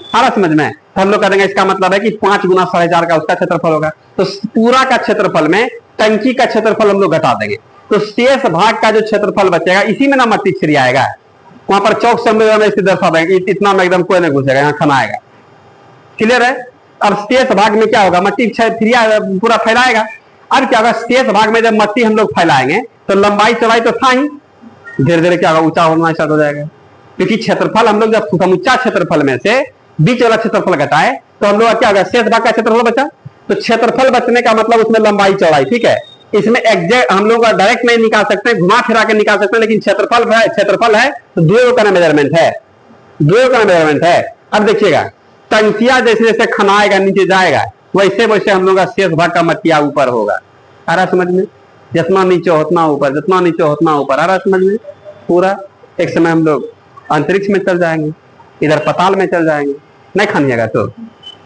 आ रहा समझ में। तो हम लोग कह देंगे इसका मतलब है कि 5 गुना 4.5 का उसका क्षेत्रफल होगा। तो पूरा का क्षेत्रफल में टंकी का क्षेत्रफल हम लोग घटा देंगे, तो शेष भाग का जो क्षेत्रफल बचेगा इसी में ना मट्टी छिड़ी आएगा। वहां पर चौक से इसकी दर्शा देंगे, इतना में एकदम कोई नहीं घुसेगा, यहाँ खाना आएगा। क्लियर है। अब शेष भाग में क्या होगा, मट्टी पूरा फैलाएगा। अब क्या होगा, शेष भाग में जब मट्टी हम लोग फैलाएंगे तो लंबाई चौड़ाई तो था ही, धीरे धीरे क्या होगा, ऊंचा होना स्टार्ट हो जाएगा। क्योंकि क्षेत्रफल हम लोग जब समुच्चा क्षेत्रफल में से बीच वाला क्षेत्रफल घटाए तो हम लोग क्या होगा, शेष भाग का क्षेत्रफल बचा। तो क्षेत्रफल बचने का मतलब उसमें लंबाई चौड़ाई, ठीक है। इसमें एग्जैक्ट हम लोग डायरेक्ट नहीं निकाल सकते, घुमा फिरा के निकाल सकते हैं, लेकिन क्षेत्रफल है तो द्वयों का मेजरमेंट है, द्वयों का मेजरमेंट है। अब देखिएगा, टंकिया जैसे जैसे खनाएगा नीचे जाएगा, वैसे वैसे हम लोग का शेष भाग का मटिया ऊपर होगा। आ रहा समझ में? जितना नीचे उतना ऊपर, जितना नीचे उतना ऊपर। आ रहा समझ में? पूरा एक समय हम लोग अंतरिक्ष में चल जाएंगे, इधर पताल में चल जाएंगे, नहीं खानिएगा तो।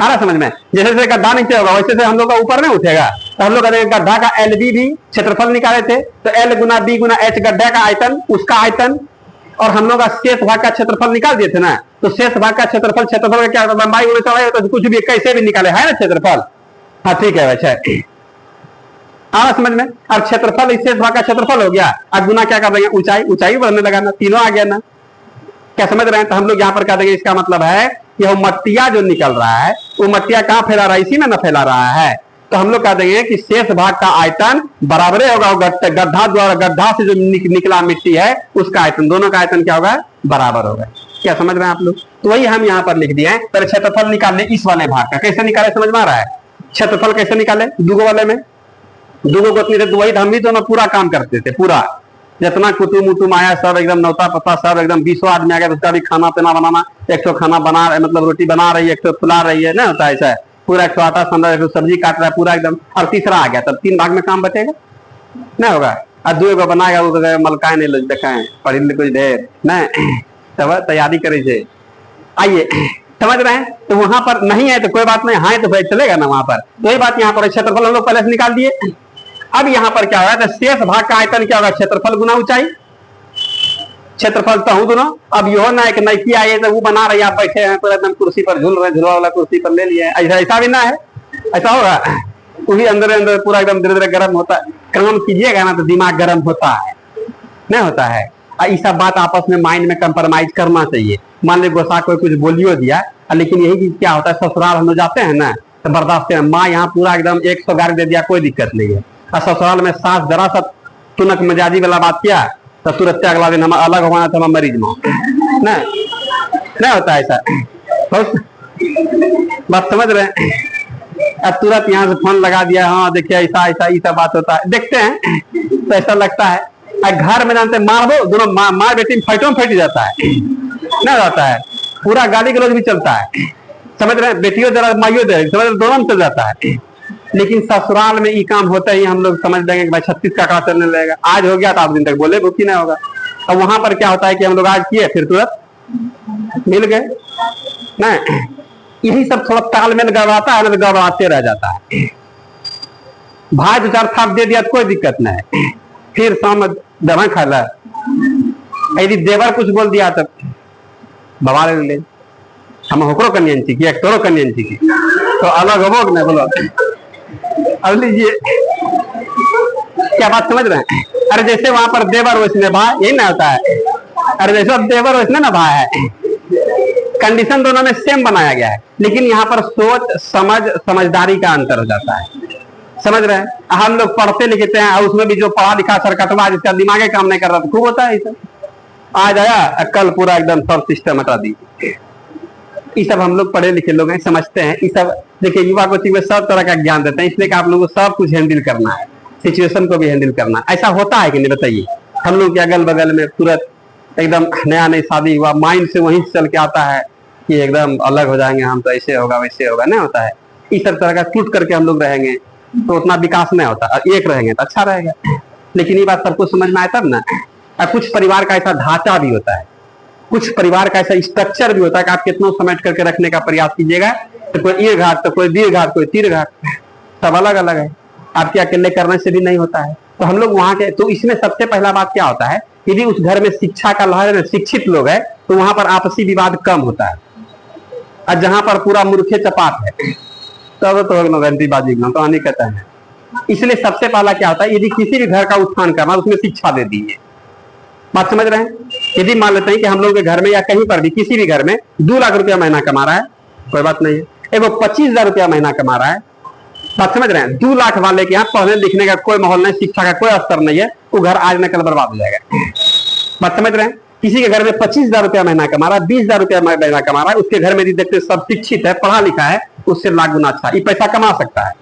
आ रहा समझ में? जैसे जैसे गड्ढा नीचे होगा वैसे से हम लोग का ऊपर नहीं उठेगा। तो हम लोग गड्ढा का एल बी भी क्षेत्रफल निकाले थे, तो एल गुना बी गुना एच गड्ढा का आयतन, उसका आयतन, और हम लोग का शेष भाग का क्षेत्रफल निकाल दिए थे ना। तो शेष भाग का क्षेत्रफल का क्या लंबाई चौड़ाई, तो कुछ भी कैसे भी निकाले है ना क्षेत्रफल। हाँ ठीक है, अच्छा आ समझ में? अब क्षेत्रफल शेष भाग का क्षेत्रफल हो गया, अब गुना क्या कर देंगे, ऊंचाई, ऊंचाई बढ़ने लगा ना, तीनों आ गया ना। क्या समझ रहे हैं? तो हम लोग यहाँ पर क्या देंगे, इसका मतलब है कि वो मट्टिया जो निकल रहा है वो मट्टिया कहाँ फैला रहा है, इसी में न फैला रहा है। तो हम लोग क्या देंगे कि शेष भाग का आयतन बराबर होगा गड्ढा द्वारा, गड्ढा से जो निकला मिट्टी है उसका आयतन, दोनों का आयतन क्या होगा, बराबर होगा। क्या समझ रहे हैं आप लोग? तो वही हम यहाँ पर लिख दिए हैं। पर क्षेत्रफल निकालने इस वाले भाग का कैसे निकाले, समझ में आ रहा है? क्षेत्रफल कैसे निकाले, दुगो वाले में, दुगो को थे, वही हम भी दोनों पूरा काम करते थे, पूरा जितना कुटुम उटुम आया सब एकदम नौता पता सब एकदम 20 आदमी आ गया, उसका भी खाना पीना बनाना, 100 खाना बना मतलब रोटी बना रही है, 100 फुला रही है ना, होता है ऐसा, पूरा 100 आटा सान रहा है, 100 सब्जी काट रहा है पूरा एकदम। और तीसरा आ गया, तब 3 भाग में काम बचेगा ना होगा। और 2 को बनाएगा वो मलकाए नहीं लोग देखाए पढ़ी कुछ ढेर न, तब तैयारी करे। आइए समझ रहे हैं? तो वहां पर नहीं है तो कोई बात नहीं, हाँ तो भाई चलेगा ना वहां पर। वही बात यहाँ पर क्षेत्रफल हम लोग पहले से निकाल दिए। अब यहाँ पर क्या होगा, तो शेष भाग का आयतन क्या होगा, क्षेत्रफल गुना ऊंचाई, क्षेत्रफल तो हूं दोनों। अब यो ना है कि नहीं आइए तो वो बना रही, आप बैठे हैं पूरा एकदम कुर्सी पर झूल रहे हैं, झूला वाला कुर्सी पर ले लिए, ऐसा ऐसा भी ना है, ऐसा होगा वही अंदर अंदर पूरा एकदम धीरे धीरे गर्म होता है। काम कीजिएगा ना तो दिमाग गर्म होता है, नहीं होता है। ये सब बात आपस में माइंड में कंप्रोमाइज करना चाहिए। मान लीजिए गोसा कोई कुछ बोलियो दिया, लेकिन यही चीज क्या होता है, ससुराल हम लोग जाते हैं ना तो बर्दाश्त, माँ यहाँ पूरा एकदम 100 गाड़ी दे दिया, कोई दिक्कत नहीं है। और ससुराल में सास जरा सा तुनक मजाजी वाला बात किया तो तुरंत अगला दिन हम अलग होना था, हम मरीज में नहीं होता ऐसा। बात समझ रहे हैं? अब तुरंत यहाँ से फोन लगा दिया, हाँ देखिए ऐसा ऐसा ऐसा बात होता है, देखते हैं तो ऐसा लगता है। घर में जानते मार दो, दोनों माँ बेटी फाइटों में फट जाता है, नहीं जाता है, पूरा गाली गलौज भी चलता है, समझ रहे हैं? बेटियों जरा माइयों दे, समझ रहे, दोनों में चल जाता है। लेकिन ससुराल में ये काम होता ही हम लोग समझ लेंगे कि भाई 36 का चलने लगेगा, आज हो गया तो 8 दिन तक बोले भूखी नहीं होगा। अब वहां पर क्या होता है कि हम लोग आज किए फिर तुरंत मिल गए ना, यही सब थोड़ा तालमेल गड़बड़ाता है ना, तो गड़बड़ाते रह जाता है। भाई 2-4 थाप दे दिया तो कोई दिक्कत नहीं है, फिर शाम दवा खा ला, यदि देवर कुछ बोल दिया तब बवा ले, हम होकरो कन्यंची की, एक तोरो कन्यंची की, तो अलग हो नहीं बोलो। अब लीजिए क्या बात समझ रहे हैं? अरे जैसे वहां पर देवर वैसने भाई, यही ना होता है। अरे जैसे देवर वैसने ना भाई है, कंडीशन दोनों में सेम बनाया गया है, लेकिन यहाँ पर सोच समझदारी का अंतर हो जाता है, समझ रहे हैं? हम लोग पढ़ते लिखते हैं और उसमें भी जो पढ़ा लिखा सरकटवा जिसका दिमागे काम नहीं कर रहा, तो खूब होता है ऐसा। आज आया कल पूरा एकदम सब सिस्टम हटा दी। ये सब हम लोग पढ़े लिखे लोग हैं, समझते हैं। ये सब देखिए युवा कोचिंग में सब तरह का ज्ञान देते हैं, इसलिए कि आप लोगों को सब कुछ हैंडल करना है, सिचुएशन को भी हैंडल करना है। ऐसा होता है कि नहीं बताइए? हम लोग के अगल बगल में तुरंत एकदम नया नई शादी हुआ, माइंड से वहीं चल के आता है कि एकदम अलग हो जाएंगे हम, तो ऐसे होगा वैसे होगा, नहीं होता है। इस सब तरह का टूट करके हम लोग रहेंगे तो उतना विकास नहीं होता, एक रहेंगे तो अच्छा रहेगा। लेकिन ये बात सबको समझ में आए तब ना। कुछ परिवार का ऐसा ढांचा भी होता है, कुछ परिवार का ऐसा स्ट्रक्चर भी होता है कि आप कितना समेट करके रखने का प्रयास कीजिएगा, तो कोई ईर घाट, तो कोई दीर्घ घाट, कोई तीर घाट, सब अलग अलग है। आपके अकेले करने से भी नहीं होता है। तो हम लोग वहां के, तो इसमें सबसे पहला बात क्या होता है, यदि उस घर में शिक्षा का लहर है, शिक्षित लोग है, तो वहां पर आपसी विवाद कम होता है। और जहां पर पूरा मूर्खे चपाट है तब तो घंटीबाजी तो आने कहता है। इसलिए सबसे पहला क्या होता है, यदि किसी भी घर का उत्थान करना, उसमें शिक्षा दे दीजिए। बात समझ रहे हैं? यदि मान लेते हैं कि हम लोग के घर में या कहीं पर भी किसी भी घर में 2 लाख रुपया महीना कमा रहा है, कोई बात नहीं है, एगो 25,000 रुपया महीना कमा रहा है, बात समझ रहे हैं? 2 लाख वाले के यहाँ पढ़ने लिखने का कोई माहौल नहीं, शिक्षा का कोई स्तर नहीं है, वो घर आज न कल बर्बाद हो जाएगा। बात समझ रहे हैं? किसी के घर में 25,000 रुपया महीना कमा रहा है, 20,000 रुपया महीना कमा रहा है, उसके घर में यदि देखते सब शिक्षित है, पढ़ा लिखा है, उससे लाख गुना अच्छा ये पैसा कमा सकता है।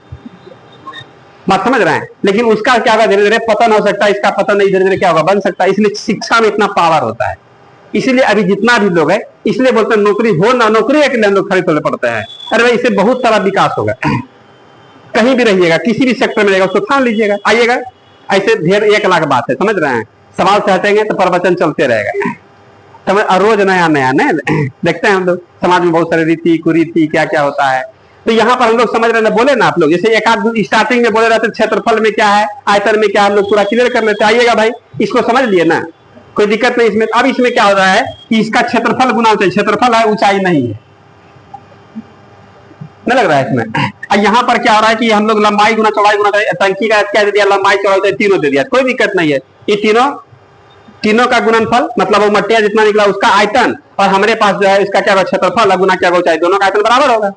बात समझ रहे हैं? लेकिन उसका क्या होगा, धीरे धीरे पतन हो सकता है, इसका पतन नहीं, धीरे धीरे क्या होगा, बन सकता है। इसलिए शिक्षा में इतना पावर होता है। इसलिए अभी जितना भी लोग है, इसलिए बोलते हैं नौकरी हो ना, नौकरी के लिए हम लोग खड़े थोड़े पड़ते हैं। अरे भाई, इससे बहुत सारा विकास होगा। कहीं भी रहिएगा, किसी भी सेक्टर में रहेगा, उसको ठान लीजिएगा, आइएगा। ऐसे ढेर 1 लाख बात है, समझ रहे हैं? सवाल से हटेंगे तो प्रवचन चलते रहेगा, समझ। रोज नया नया नहीं देखते हैं हम लोग, समाज में बहुत सारे रीति कुरीति क्या क्या होता है। तो यहाँ पर हम लोग समझ रहे हैं, बोले ना आप लोग, जैसे एक आध स्टार्टिंग में बोले रहते क्षेत्रफल में क्या है, आयतन में क्या, हम लोग पूरा क्लियर कर लेते। आइएगा भाई, इसको समझ लिए ना, कोई दिक्कत नहीं इसमें। अब इसमें क्या हो रहा है कि इसका क्षेत्रफल गुना ऊंचाई, क्षेत्रफल है, ऊंचाई नहीं है, नहीं लग रहा है इसमें। अब यहाँ पर क्या हो रहा है कि हम लोग लंबाई गुना चौड़ाई गुना, टंकी का क्या दे दिया, लंबाई चौड़ाई तीनों दे दिया, कोई दिक्कत नहीं है। ये तीनों का गुणनफल, मतलब वो मट्टिया जितना निकला उसका आयतन, और हमारे पास जो है इसका क्या क्षेत्रफल गुना क्या ऊंचाई, दोनों का आयतन बराबर होगा।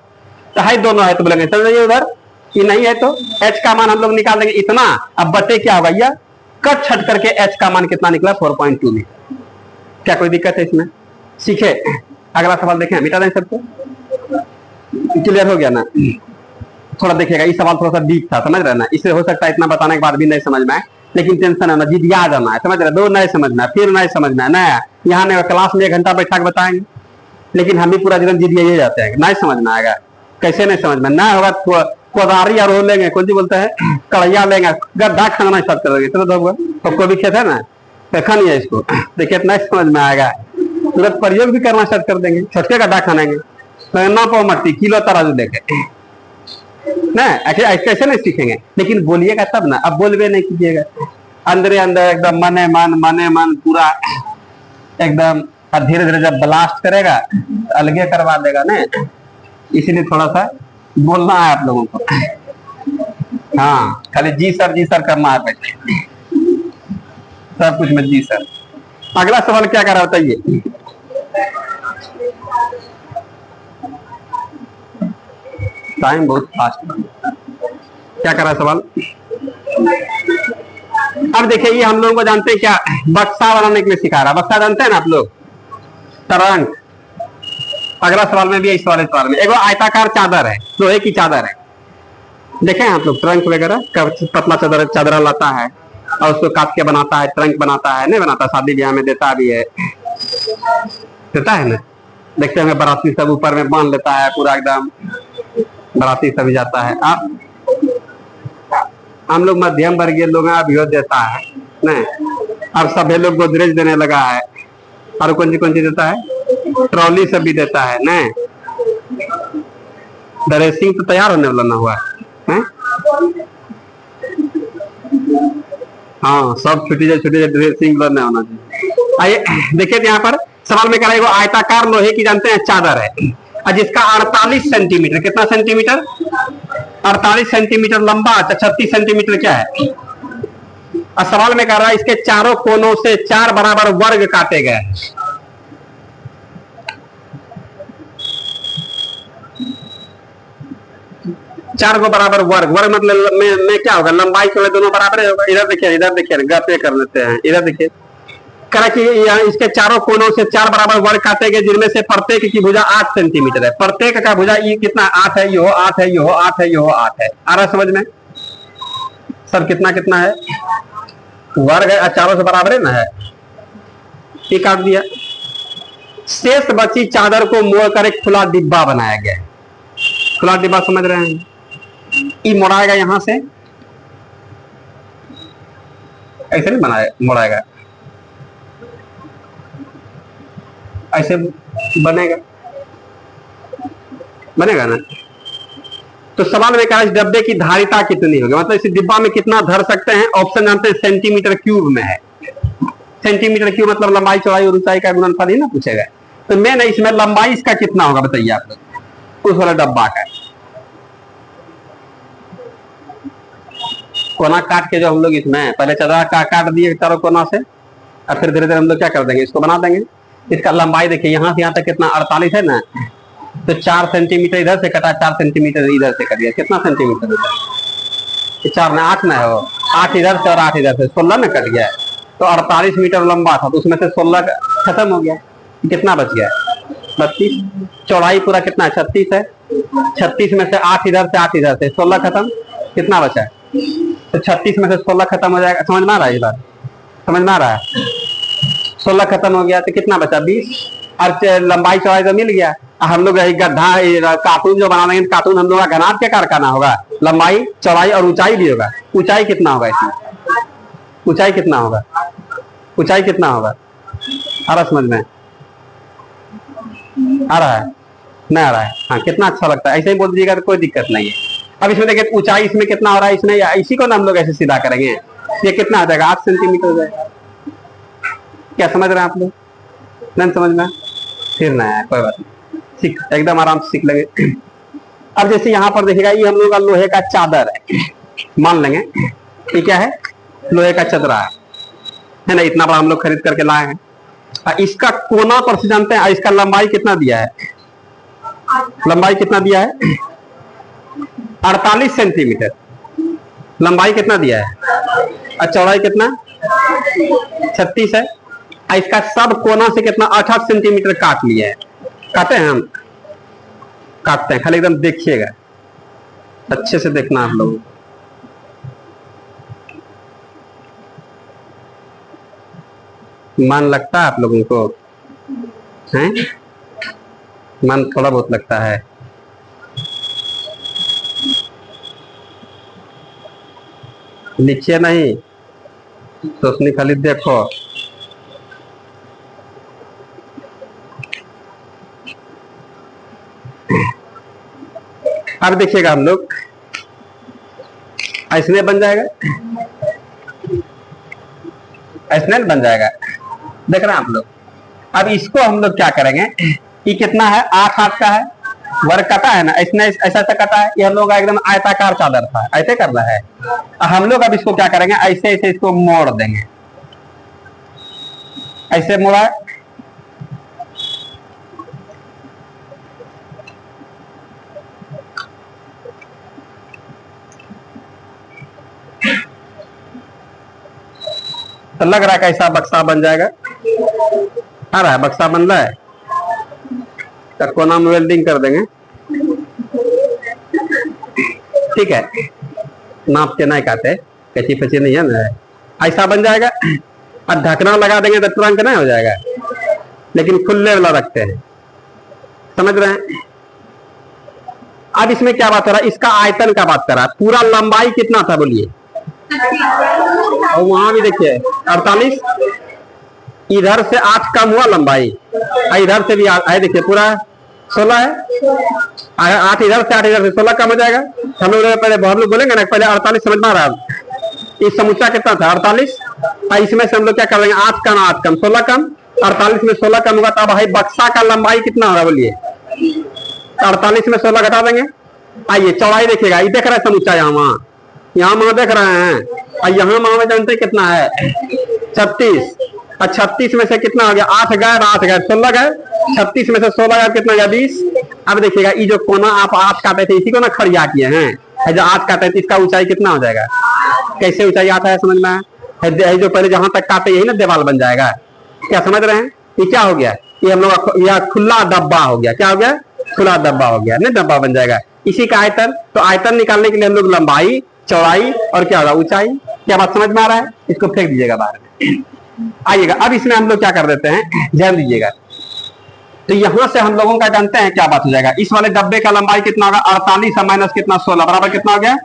तो है दोनों है तो बोलेंगे चल जाइए उधर, ये नहीं है तो h का मान हम लोग निकाल देंगे इतना। अब बटे क्या होगा, भैया कट छट करके h का मान कितना निकला, 4.2 में। क्या कोई दिक्कत है इसमें? सीखे। अगला सवाल देखें, मिटा दें सबको, क्लियर हो गया ना? थोड़ा देखिएगा, ये सवाल थोड़ा सा डीप था, समझ रहे ना? इससे हो सकता है इतना बताने के बाद भी नहीं समझ में आए, लेकिन टेंशन है ना, जिद याद आना है, समझ रहे? दो नहीं समझना, फिर नहीं समझना है, नया यहाँ नहीं, क्लास में 1 घंटा बैठा के बताएंगे, लेकिन हम भी पूरा जीवन जिद ये जाते हैं, नहीं समझ में आएगा। कैसे नहीं समझ में ना होगा? कोदारी और वो लेंगे, कौन सी बोलते हैं, कड़ैया लेंगे, गड्ढा खाना स्टार्ट कर देंगे, सबको भी खेत है ना, देखा नहीं है इसको, देखिए नहीं समझ में आएगा, तुरंत प्रयोग भी करना स्टार्ट कर देंगे, छोटे गड्ढा खानेंगे, ना पाओ मट्टी किलो तराजू लेके ना, ऐसे कैसे नहीं सीखेंगे? लेकिन बोलिएगा तब ना, अब बोलबे नहीं कीजिएगा, अंदर अंदर एकदम मने मन पूरा एकदम, धीरे धीरे जब ब्लास्ट करेगा अलगे करवा देगा ना। इसीलिए थोड़ा सा बोलना है आप लोगों को, हाँ, खाली जी सर करना है पहले, सब कुछ में जी सर। अगला सवाल क्या कर रहा होता है, टाइम बहुत फास्ट, क्या कर रहा है सवाल? अब देखिए, ये हम लोगों को जानते हैं क्या, बक्सा बनाने के लिए सिखा रहा है। बक्सा जानते हैं ना आप लोग, ट्रंक। अगला सवाल में भी इस वाले सवाल में, एक आयताकार चादर है, लोहे की चादर है, देखें आप लोग, ट्रंक वगैरह पतला चादर लाता है और उसको काट के बनाता है, ट्रंक बनाता है, नहीं बनाता, शादी ब्याह में देता भी है, देता है ना, देखते होंगे बाराती सब ऊपर में बांध लेता है पूरा एकदम, बाराती सब जाता है। अब हम लोग मध्यम वर्गीय लोग अभियोग देता है नहीं, अब सभी लोग गोदरेज देने लगा है, और कौन सी देता है, ट्रॉली सब भी देता है नहीं, ड्रेसिंग तो तैयार होने वाला ना हुआ है, हाँ, सब छोटी ड्रेसिंग बनने होना चाहिए। आइए देखिए, यहाँ पर सवाल में कह रहा है, वो आयताकार लोहे की जानते हैं चादर है, और जिसका 48 सेंटीमीटर, कितना सेंटीमीटर, 48 सेंटीमीटर लंबा, 36 सेंटीमीटर क्या है। और सवाल में कह रहा है, इसके चारों कोनों से 4 बराबर वर्ग काटे गए, चार को बराबर वर्ग मतलब में क्या होगा, लंबाई चौड़ाई दोनों बराबर होगा। इधर देखिए गपे कर लेते हैं, इधर देखिए, कह कि इसके चारों कोनों से 4 बराबर वर्ग काटे गए, जिनमें से प्रत्येक की भुजा 8 सेंटीमीटर है, प्रत्येक का भुजा ये कितना, 8 है, ये हो 8 है, ये हो 8 है, ये हो 8 है। आ रहा समझ में सर, कितना है वर्ग है, चारों से बराबर है ना, है, ये काट दिया। शेष बची चादर को मोड़कर एक खुला डिब्बा बनाया गया, खुला डिब्बा समझ रहे हैं, ये मोड़ाएगा यहां से, ऐसे नहीं बनाए, मोड़ाएगा ऐसे, बनेगा ना। तो सवाल में कहा, इस डब्बे की धारिता कितनी होगी, मतलब इस डिब्बा में कितना धर सकते हैं। ऑप्शन जानते हैं, सेंटीमीटर क्यूब में है, सेंटीमीटर क्यूब मतलब लंबाई चौड़ाई और ऊंचाई का गुणनफल ही ना पूछेगा। तो मैं ना इसमें लंबाई इसका कितना होगा बताइए आप लोग, उस वाला डब्बा का कोना काट के, जो हम लोग इसमें पहले चदरा काट दिए चारों कोना से, और फिर धीरे धीरे हम लोग क्या कर देंगे, इसको बना देंगे। इसका लंबाई देखिए, यहाँ से यहाँ तक कितना, 48 है ना, तो 4 सेंटीमीटर इधर से कटा, 4 सेंटीमीटर इधर से कर दिया, कितना सेंटीमीटर होता है, 4 में 8 ना हो, 8 इधर से और 8 इधर से, 16 में कट गया है। तो 48 मीटर लंबा था, तो उसमें से 16 खत्म हो गया, कितना बच गया? 32। चौड़ाई पूरा कितना है? 36 है। 36 में से 8 इधर से 8 इधर से, 16 खत्म, कितना बचा है? तो 36 में से 16 खत्म हो जाएगा। समझ में आ रहा है? इस बार समझ में आ रहा है? 16 खत्म हो गया तो कितना बचा? 20। और लंबाई चौड़ाई तो मिल गया। हम लोग गड्ढा कार्टून जो बना देंगे, कार्टून हम लोग का घनाट क्या कारखाना होगा? लंबाई चौड़ाई और ऊंचाई भी होगा। ऊंचाई कितना होगा इसमें? ऊंचाई कितना होगा? ऊंचाई कितना होगा? आ रहा समझ में? आ रहा है? नहीं आ रहा है? हाँ, कितना अच्छा लगता है, ऐसे ही बोल दीजिएगा तो कोई दिक्कत नहीं है। अब इसमें देखिए ऊंचाई इसमें कितना हो रहा है, इसमें इसी को ना हम लोग ऐसे सीधा करेंगे, ये कितना आ जाएगा? 8 सेंटीमीटर हो जाएगा। क्या समझ रहे हैं आप लोग? नहीं समझ में? फिर ना है, कोई बात नहीं, सीख एकदम आराम से सीख लेंगे। अब जैसे यहाँ पर देखिएगा, ये हम लोग का लोहे का चादर है, मान लेंगे ये क्या है? लोहे का चदरा है ना, इतना बड़ा हम लोग खरीद करके लाए हैं। इसका कोना पर से जानते हैं, इसका लंबाई कितना दिया है? लंबाई कितना दिया है? 48 सेंटीमीटर लंबाई कितना दिया है, और चौड़ाई कितना? 36 है। इसका सब कोना से कितना? 8-8 सेंटीमीटर काट लिया है। काटे हैं हम? काटते हैं, खाली एकदम देखिएगा, अच्छे से देखना आप लोग। मन लगता है आप लोगों को? हैं? मन थोड़ा बहुत लगता है। लिखिए नहीं, सोचनी खाली देखो। अब देखिएगा हम लोग, ऐसने बन जाएगा, ऐसने बन जाएगा, देख रहे हैं आप लोग। अब इसको हम लोग क्या करेंगे, ये कितना है? 8-8 का है, वर्ग कटा है ना, ऐसा ऐसा कटा है। ये हम लोग का एकदम आयताकार चादर था, ऐसे करना है। हम लोग अब इसको क्या करेंगे, ऐसे ऐसे इसको मोड़ देंगे, ऐसे मोड़ा, तो लग रहा है कैसा बक्सा बन जाएगा? आ रहा है? बक्सा बन रहा है। तो कोना में वेल्डिंग कर देंगे, ठीक है, नाप के नहीं काटे, कैची फची नहीं है ना, ऐसा बन जाएगा। और ढकना लगा देंगे तो तुरंत नहीं हो जाएगा, लेकिन खुले वाला रखते हैं, समझ रहे हैं? अब इसमें क्या बात हो रहा है? इसका आयतन का बात कर रहा है। पूरा लंबाई कितना था बोलिए? और वहां भी देखिए 48, इधर से 8 कम हुआ लंबाई, इधर से भी है, देखिए पूरा 16 है। 8 इधर से 8 इधर से 16 कम हो जाएगा। हम लोग पहले हम लोग बोलेंगे ना, पहले 48 समझ में आ रहा है। इस समूचा कितना था? 48। इसमें से हम लोग क्या कर देंगे? 8 कम 8 कम 16 कम, 48 में 16 कम होगा, तब भाई बक्सा का लंबाई कितना होगा बोलिए? 48 में 16 घटा देंगे। आइए चौड़ाई देखिएगा, ये देख रहे हैं समूचा, यहाँ वहां देख रहे हैं, और यहाँ वहां जानते कितना है? 36। और 36 में से कितना हो गया? 8 गए 8 गए 16 गए, 36 में से 16 गए कितना गया? 20। अब देखिएगा, ये जो कोना आप 8 काटे थे, इसी को ना खड़िया किए हैं, जो 8 काटे थे, इसका ऊंचाई कितना हो जाएगा? कैसे ऊंचाई आता है समझ में है? जो पहले जहां तक काटे यही ना दीवार बन जाएगा। क्या समझ रहे हैं? ये क्या हो गया? ये हम लोग यह खुला डब्बा हो गया। क्या हो गया? खुला डब्बा हो गया, नहीं डब्बा बन जाएगा। इसी का आयतन, तो आयतन निकालने के लिए हम लोग लंबाई चौड़ाई और क्या होगा? ऊंचाई। क्या बात समझ में आ रहा है? इसको फेंक दीजिएगा बाहर में। आइएगा, अब इसमें हम लोग क्या कर देते हैं, ध्यान दीजिएगा। तो यहां से हम लोगों का जानते हैं क्या बात हो जाएगा। इस वाले डब्बे का लंबाई कितना होगा? 48 माइनस कितना? 16 बराबर कितना हो गया?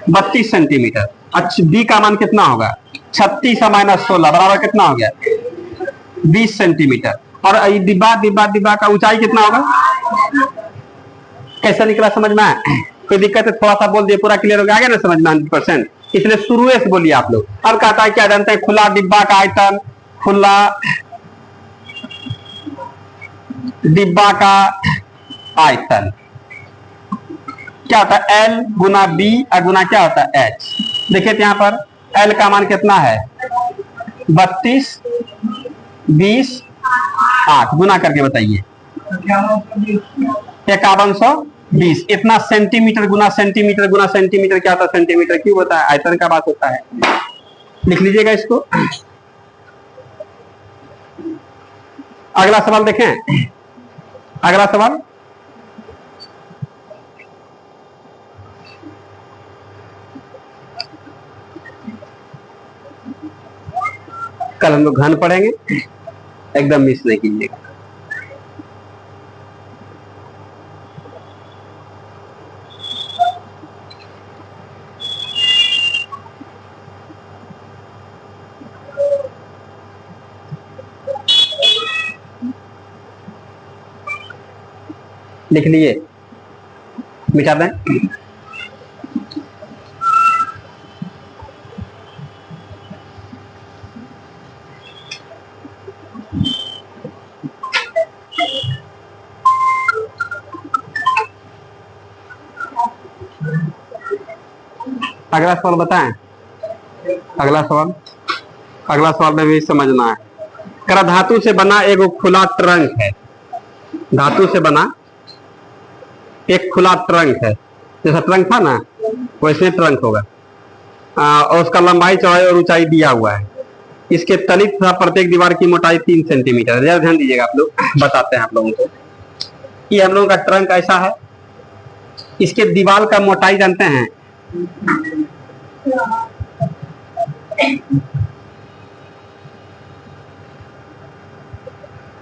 32 सेंटीमीटर। अच्छा, बी का मान कितना होगा? 36 माइनस 16 बराबर कितना हो गया? 20 सेंटीमीटर। और डिब्बा डिब्बा डिब्बा का ऊंचाई कितना होगा? कैसा निकला समझ में आया? कोई दिक्कत है? थोड़ा सा बोल दिए, पूरा क्लियर हो गया ना समझ में 100%? इसलिए शुरू से बोलिए आप लोग। अब कहता है क्या जानते हैं? खुला डिब्बा का आयतन, खुला डिब्बा का आयतन क्या होता है? L गुना B गुना क्या होता है? H। देखिए यहाँ पर L का मान कितना है? 32, 20, 8 गुना करके बताइए। 5120। इतना सेंटीमीटर गुना सेंटीमीटर गुना सेंटीमीटर क्या होता है? सेंटीमीटर क्यूब होता है। आयतन का बात होता है। लिख लीजिएगा इसको। अगला सवाल देखें, अगला सवाल, कल हम लोग घन पढ़ेंगे, एकदम मिस नहीं कीजिएगा। लिख लिए, मिटा दें। अगला सवाल बताएं, अगला सवाल, अगला सवाल में भी समझना है। करा धातु से बना एक खुला ट्रंक है, धातु से बना एक खुला ट्रंक है, जैसा ट्रंक था ना वैसे ट्रंक होगा, और उसका लंबाई चौड़ाई और ऊंचाई दिया हुआ है। इसके तलित तथा प्रत्येक दीवार की मोटाई 3 सेंटीमीटर। जरा ध्यान दीजिएगा, आप लोग बताते हैं आप लोगों को। ये हम लोगों का ट्रंक ऐसा है, इसके दीवार का मोटाई जानते हैं,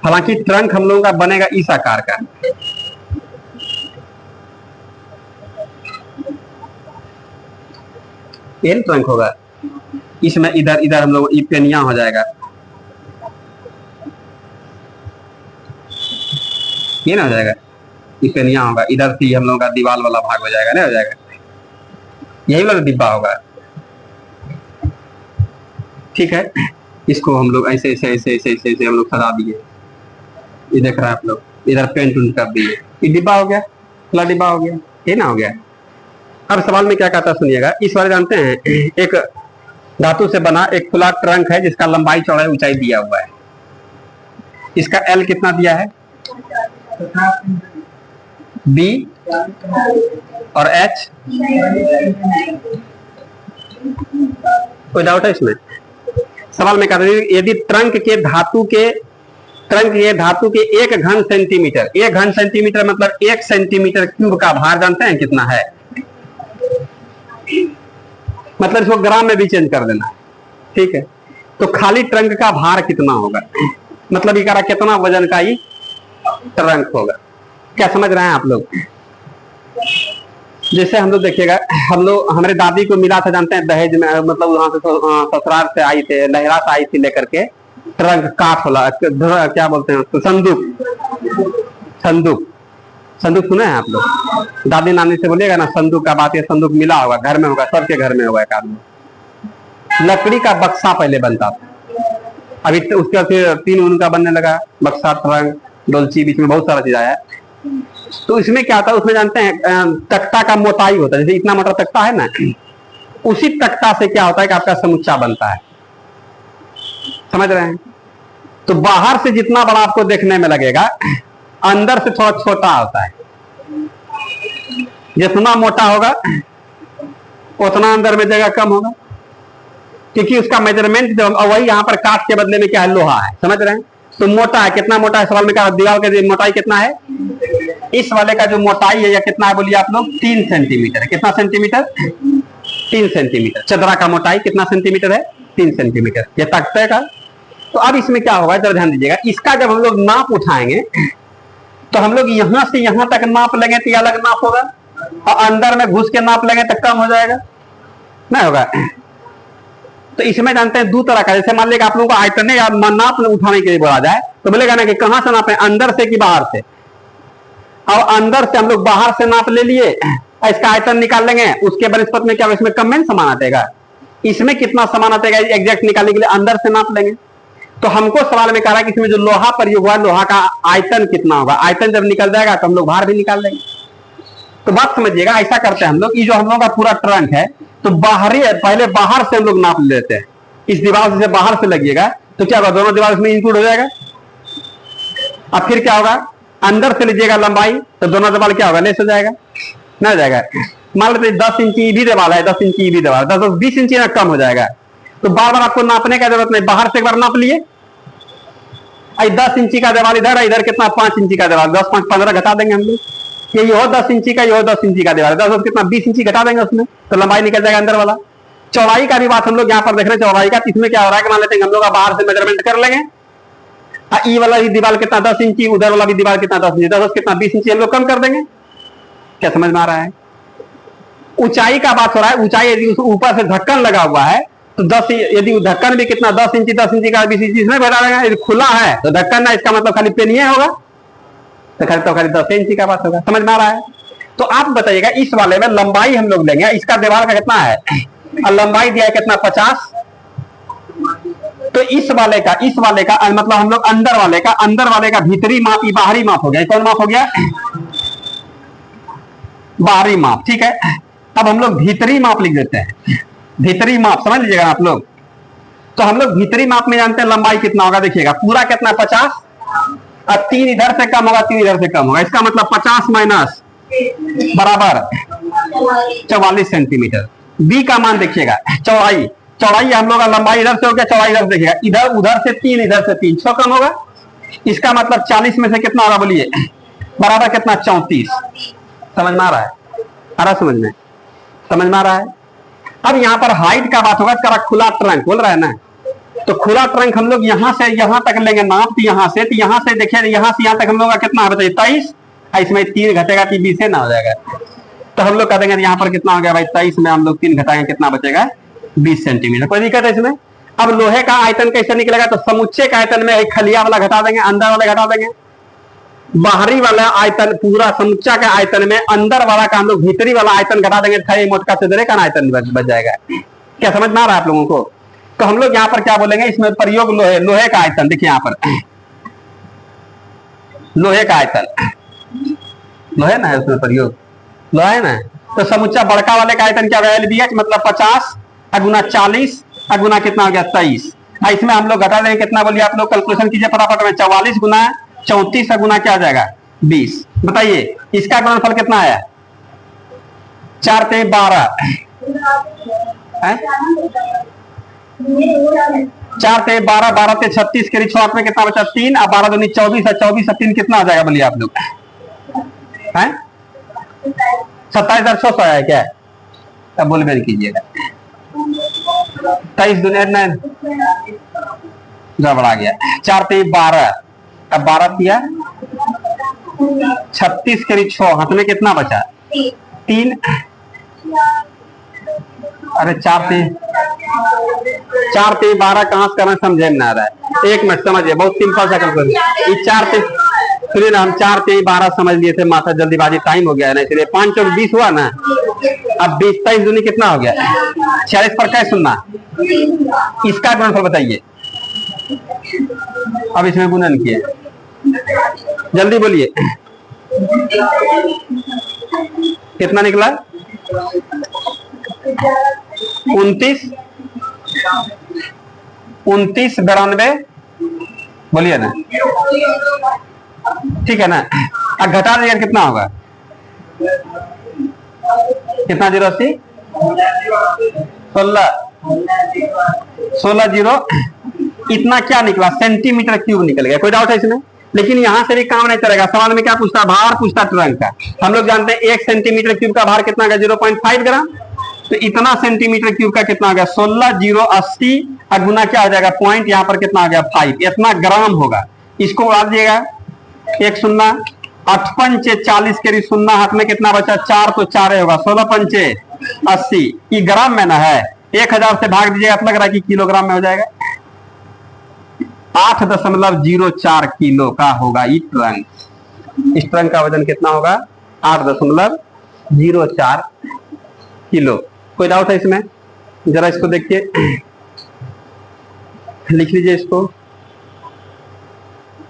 हालांकि ट्रंक हम लोगों का बनेगा इस आकार का, ये ट्रंक होगा। इसमें इधर इधर हम लोग पेनिया हो जाएगा, ये ना हो जाएगा, ये पेनिया होगा, इधर से हम लोगों का दीवार वाला भाग हो जाएगा, ना हो जाएगा, यही वाला डिब्बा होगा। ठीक है, इसको हम लोग ऐसे ऐसे ऐसे ऐसे ऐसे ऐसे हम लोग सजा दिए, ये देख रहा है आप लोग, इधर पेंट उंट कर दिए, ये डिब्बा हो गया, खुला डिब्बा हो गया, ये ना हो गया। अब सवाल में क्या कहता सुनिएगा, इस बारे जानते हैं, एक धातु से बना एक खुला ट्रंक है जिसका लंबाई चौड़ाई ऊंचाई दिया हुआ है। इसका एल कितना दिया है, बी और एच, कोई डाउट है इसमें? सवाल में कहते हैं यदि ट्रंक के धातु के एक घन सेंटीमीटर, एक घन सेंटीमीटर मतलब 1 सेंटीमीटर क्यूब का भार जानते हैं कितना है? मतलब इसको ग्राम में भी चेंज कर देना है। ठीक है, तो खाली ट्रंक का भार कितना होगा, मतलब ये कह रहा कितना वजन का ये ट्रंक होगा। क्या समझ रहे हैं आप लोग? जैसे हम लोग देखिएगा, हम लोग हमारे दादी को मिला था जानते हैं दहेज में, मतलब वहां से ससुराल से आई थे, लहरा से आई थी लेकर के ट्रंक, काठ वाला, क्या बोलते हैं, संदूक, संदूक, संदूक सुने हैं आप लोग? दादी नानी से बोलिएगा ना संदूक का बात, ये संदूक मिला होगा, घर में होगा, सबके घर में होगा एक आदमी। लकड़ी का बक्सा पहले बनता था, अभी तो उसके फिर 3 उनका बनने लगा, बक्सा, ट्रंक, डोलची, बीच में बहुत सारा चीज आया। तो इसमें क्या आता है, उसमें जानते हैं तख्ता का मोटाई होता है, जैसे इतना मोटा तख्ता है ना, उसी तख्ता से क्या होता है कि आपका समुच्चा बनता है। समझ रहे हैं? तो बाहर से जितना बड़ा आपको देखने में लगेगा, अंदर से थोड़ा छोटा होता है। जितना मोटा होगा उतना अंदर में जगह कम होगा, क्योंकि उसका मेजरमेंट जो वही यहाँ पर काठ के बदले में क्या है, लोहा है। समझ रहे हैं? तो मोटा है, कितना मोटा है? सवाल में कहा दीवार का मोटाई कितना है, इस वाले का जो मोटाई है या कितना है बोलिए आप लोग, 3 सेंटीमीटर। कितना सेंटीमीटर? 3 सेंटीमीटर। चदरा का मोटाई कितना सेंटीमीटर है? 3 सेंटीमीटर, ये तख्ते का। तो अब इसमें क्या होगा, जरा ध्यान दीजिएगा, इसका जब हम लोग नाप उठाएंगे तो हम लोग यहां से यहां तक नाप लेंगे तो अलग नाप होगा, और अंदर में घुस के नाप लेंगे तो कम हो जाएगा, नहीं होगा। तो इसमें जानते हैं 2 तरह का, जैसे मान लीजिए आप लोगों को आयतन या नाप उठाने के लिए बोला जाए तो बोलेगा ना कि कहां से नापे, अंदर से कि बाहर से। और अंदर से हम लोग बाहर से नाप ले लिए, इसका आयतन निकाल लेंगे, उसके बनस्पत में क्या इसमें कम में सामान आतेगा, इसमें कितना सामान आतेगा एग्जैक्ट निकालने के लिए अंदर से नाप लेंगे। तो हमको सवाल में कह रहा है कि इसमें जो लोहा प्रयोग हुआ है, लोहा का आयतन कितना होगा। आयतन जब निकल जाएगा तो हम लोग भार भी निकाल लेंगे। तो बात समझिएगा, ऐसा करते हैं हम लोग, ये जो हम लोगों का पूरा ट्रंक है, तो बाहरी पहले बाहर से हम लोग नाप लेते हैं। इस दीवार से बाहर से लगिएगा तो क्या होगा, दोनों दीवार इसमें इंक्लूड हो जाएगा। अब फिर क्या होगा, अंदर से लीजिएगा लंबाई तो दोनों दीवार क्या होगा, लेस हो जाएगा, ना हो जाएगा। मान लेते 10 इंची भी दीवार है, 10 इंची भी दीवार, 10 20 इंची ना कम हो जाएगा। तो बार बार आपको नापने का जरूरत नहीं, बाहर से एक बार नाप लिए। 10 इंची का दीवार इधर है, इधर कितना 5 इंची का दीवार, 10 5 15 घटा देंगे हम लोग। ये हो 10 इंची का, ये हो 10 इंची का दीवार, 10 कितना 20 इंची घटा देंगे उसमें, तो लंबाई निकल जाएगा अंदर वाला। चौड़ाई का भी बात हम लोग यहाँ पर देख रहे हैं, चौड़ाई का। इसमें क्या हो रहा है कि मान लेते हैं हम लोग बाहर से मेजरमेंट कर लेंगे, ई वाला भी दीवार कितना 10 इंची, उधर वाला भी दीवार कितना 10 इंची, 10 कितना 20 इंची हम लोग कम कर देंगे। क्या समझ में आ रहा है? ऊंचाई का बात हो रहा है, ऊंचाई यदि ऊपर से ढक्कन लगा हुआ है तो 10, यदि ढक्कन भी कितना 10 इंची का 20 इंची इसमें बता देगा। यदि खुला है तो ढक्कन ना, इसका मतलब खाली पेनिए होगा, तो खाली 10 इंची का बात होगा। समझ में आ रहा है? तो आप बताइएगा इस वाले में लंबाई हम लोग लेंगे, इसका दीवार का कितना है, और लंबाई दिया है कितना 50। तो इस वाले का मतलब हम लोग अंदर वाले का भीतरी माप, बाहरी माप हो गया। कौन माप हो गया? बाहरी माप। ठीक है, अब हम लोग भीतरी माप लिख देते हैं। भीतरी माप समझ लीजिएगा आप लोग। तो हम लोग भीतरी माप में जानते हैं लंबाई कितना होगा, देखिएगा पूरा कितना 50, और 3 इधर से कम होगा, 3 इधर से कम होगा। इसका मतलब 50 माइनस बराबर 44 सेंटीमीटर। बी का मान देखिएगा, चौड़ाई हम लोग का लंबाई इधर से हो गया, चौड़ाई इधर से देखिएगा, इधर उधर से 3 इधर से 3, 6 कम होगा। इसका मतलब 40 में से कितना होगा बोलिए, बराबर कितना 34। समझ में आ रहा है? आ रहा समझ में? समझ में आ रहा है? अब यहाँ पर हाइट का बात होगा, इसका खुला ट्रंक बोल रहा है ना, तो खुला ट्रंक हम लोग यहाँ से यहाँ तक लेंगे नाप, यहाँ से तो यहाँ से देखिए, यहाँ से यहाँ तक हम लोग का कितना है बताइए 23, इसमें 3 घटेगा कि 20 ना हो जाएगा। तो हम लोग कह देंगे यहाँ पर कितना हो गया भाई 23 में हम लोग 3 घटाएंगे, कितना बचेगा 20 सेंटीमीटर। कोई दिक्कत है इसमें? अब लोहे का आयतन कैसे निकलेगा, तो समुच्चय का आयतन में एक खलिया वाला घटा देंगे, अंदर वाले घटा देंगे। बाहरी वाला आयतन पूरा समुच्चय के आयतन में अंदर वाला का हम लोग भीतरी वाला आयतन घटा देंगे, खाली मोटका चदरे का आयतन बच जाएगा। क्या समझ में आ रहा है आप लोगों को? तो हम लोग यहाँ पर क्या बोलेंगे, इसमें प्रयोग लोहे का आयतन। देखिए यहाँ पर लोहे का आयतन, लोहे ना है उसमें प्रयोग, लोहा है ना। तो समुच्चय बड़का वाले का आयतन क्या होगा, LBH मतलब 50 गुना 40 गुना कितना हो गया 23। इसमें हम लोग घटा देंगे कितना बोलिए आप लोग, कैलकुलेशन कीजिए फटाफट में। 44 गुना 34 गुना क्या आ जाएगा 20। बताइए इसका गुणनफल कितना आया, 4 3 12 है, 4 3 12 12 3 36 के 6 में कितना बचा 3, और 12 दूनी 24 और 24 और 3 कितना आ जाएगा बोलिए आप लोग हैं, 27,600 आया क्या? अब बोल बेर कीजिएगा, 23 दुनिया में गड़बड़ा गया। 4 3 12, अब 12 किया 36 करीब 6, हाथ में कितना बचा 3, अरे 4 3 12 कहां से करना समझे में आ रहा है। 1 मिनट समझिए, बहुत सिंपल सा कैलकुलेशन। ये 4 3 सुनिए ना, हम 4 3 12 समझ लिए थे, माथा जल्दीबाजी टाइम हो गया है ना, इसलिए 5 और 20 हुआ ना। अब 20 23 दूनी कितना हो गया 46 पर कैसे सुनना, इसका गुणनफल बताइए। अब इसमें गुणन किए, जल्दी बोलिए कितना निकला 29 92 बोलिए ना, ठीक है ना। अब घटा देंगे कितना होगा, कितना 080 16 0 इतना क्या निकला सेंटीमीटर क्यूब निकल गया। कोई डाउट है इसमें? लेकिन यहां से भी काम नहीं चलेगा। सवाल में क्या पूछता, भार पूछता ट्रंक का। हम लोग जानते हैं 1 सेंटीमीटर क्यूब का भार कितना होगा 0.5 ग्राम, तो इतना सेंटीमीटर क्यूब का कितना हो गया 16 0 80 और गुना क्या हो जाएगा पॉइंट, यहाँ पर कितना हो गया 5, इतना ग्राम होगा। इसको उड़ा दीजिएगा, 1 0 8 5 40 के शून्य, हाथ में कितना बचा 4, तो 4 होगा 16 5 80, ये ग्राम में ना है। 1000 से भाग दीजिएगा, लग रहा है कि किलोग्राम में हो जाएगा। 8.04 किलो का होगा ये ट्रंक। इस ट्रंक का वजन कितना होगा 8.04 किलो। कोई डाउट है इसमें? जरा इसको देखिए, लिख लीजिए इसको।